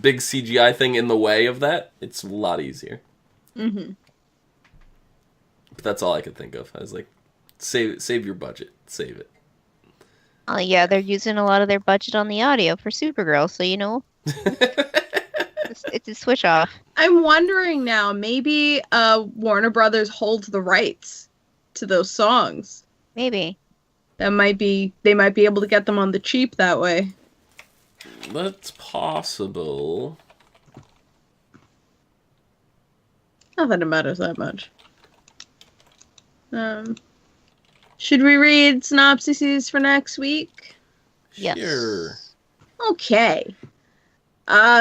A: big CGI thing in the way of that, it's a lot easier.
B: Mm-hmm.
A: But that's all I could think of. I was like, save your budget. Save it.
C: Oh, yeah, they're using a lot of their budget on the audio for Supergirl, so, you know, it's a switch off.
B: I'm wondering now, maybe Warner Brothers holds the rights to those songs.
C: Maybe.
B: They might be able to get them on the cheap that way.
A: That's possible.
B: Not that it matters that much. Should we read synopsises for next week?
C: Yes.
A: Sure.
B: Okay.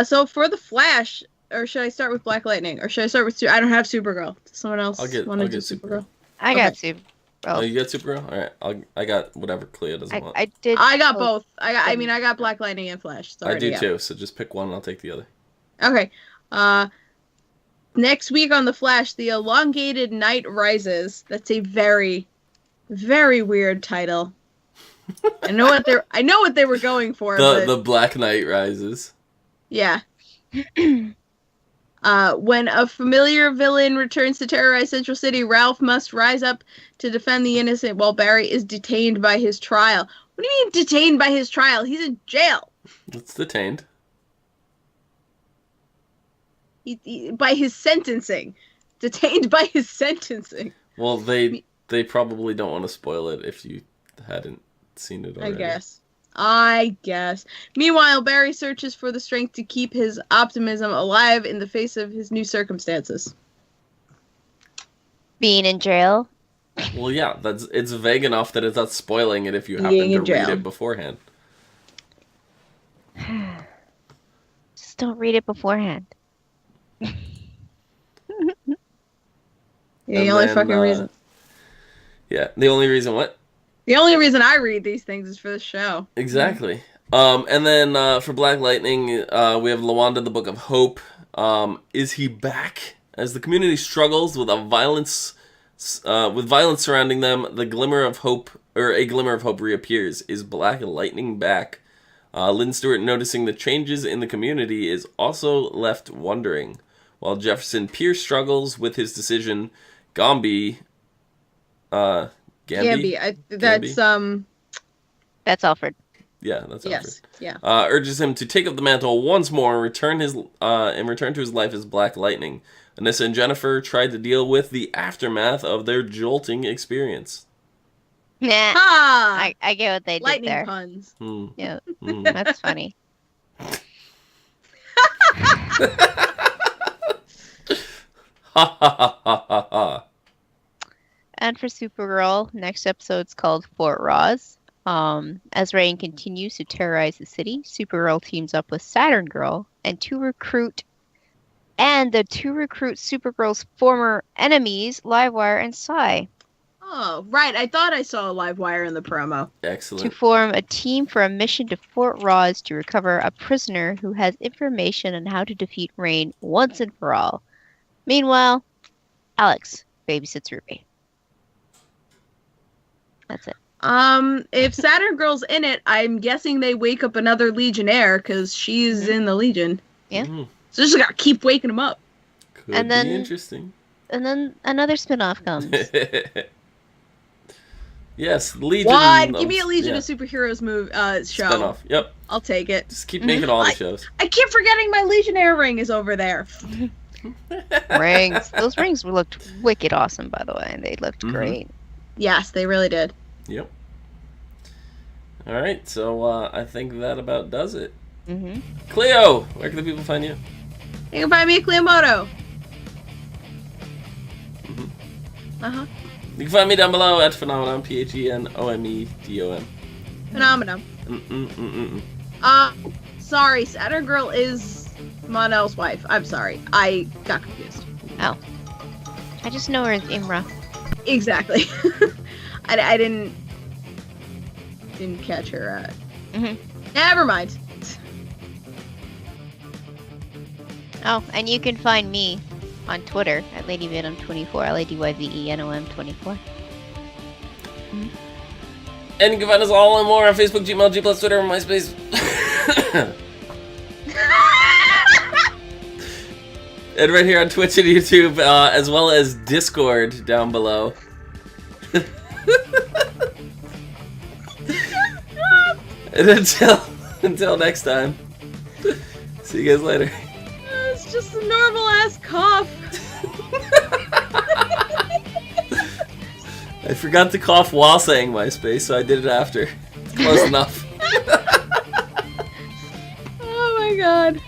B: So for the Flash, or should I start with Black Lightning, or should I start with? I don't have Supergirl. Does someone else want to do Supergirl?
C: I got Supergirl.
A: Oh, you got Supergirl? Alright, I got whatever Clea doesn't want.
C: I did.
B: I got both. I got Black Lightning and Flash.
A: I do too, so just pick one and I'll take the other.
B: Okay. Next week on The Flash, The Elongated Night Rises. That's a very, very weird title. I know what they were going for.
A: The Black Knight Rises.
B: Yeah. When a familiar villain returns to terrorize Central City, Ralph must rise up to defend the innocent while Barry is detained by his trial. What do you mean detained by his trial? He's in jail.
A: It's detained.
B: By his sentencing. Detained by his sentencing.
A: Well, they probably don't want to spoil it if you hadn't seen it already.
B: I guess. Meanwhile, Barry searches for the strength to keep his optimism alive in the face of his new circumstances.
C: Being in jail.
A: Well, yeah, it's vague enough that it's not spoiling it if you happen to read it beforehand.
C: Just don't read it beforehand.
B: The only fucking reason.
A: Yeah, the only reason what?
B: The only reason I read these things is for the show.
A: Exactly. And then for Black Lightning, we have Lawanda, the Book of Hope. Is he back? As the community struggles with violence surrounding them, a glimmer of hope reappears. Is Black Lightning back? Lynn Stewart, noticing the changes in the community, is also left wondering. While Jefferson Pierce struggles with his decision, Gambi.
C: That's Alfred.
A: Yeah, that's Alfred.
B: Yes, yeah.
A: Urges him to take up the mantle once more and return to his life as Black Lightning. Anissa and Jennifer tried to deal with the aftermath of their jolting experience.
C: Nah, I get what they did
B: Lightning
C: there.
B: puns.
C: Yeah, that's funny.
A: Ha ha ha ha ha ha.
C: And for Supergirl, next episode's called Fort Roz. As Rain continues to terrorize the city, Supergirl teams up with Saturn Girl and to recruit Supergirl's former enemies, Livewire and Psy.
B: Oh, right. I thought I saw a Livewire in the promo.
A: Excellent.
C: To form a team for a mission to Fort Roz to recover a prisoner who has information on how to defeat Rain once and for all. Meanwhile, Alex babysits Ruby. That's it.
B: If Saturn Girl's in it, I'm guessing they wake up another Legionnaire because she's in the Legion.
C: Yeah.
B: So just gotta keep waking them up.
A: Could be interesting.
C: And then another spinoff comes.
A: Yes, Legion.
B: What? Give me a Legion of Superheroes show.
A: Spinoff. Yep.
B: I'll take it.
A: Just keep making all the shows.
B: I keep forgetting my Legionnaire ring is over there.
C: Rings. Those rings looked wicked awesome, by the way. They looked great.
B: Yes, they really did.
A: Yep. All right, so I think that about does it. Cleo, where can the people find you?
B: You can find me at Cleomoto.
A: You can find me down below at Phenomenon, PHENOMEDON.
B: Phenomenon. Sorry, Saturn Girl is Mon-El's wife. I'm sorry. I got confused.
C: Oh. I just know her as Imra.
B: Exactly. I didn't catch her. Never mind.
C: Oh, and you can find me on Twitter at LadyVenom24, LadyYvenom24.
A: And you can find us all and more on Facebook, Gmail, G+, Twitter, and MySpace. And right here on Twitch and YouTube, as well as Discord down below. And until next time, see you guys later.
B: It's just a normal ass cough.
A: I forgot to cough while saying MySpace, so I did it after. Close enough.
B: Oh my god.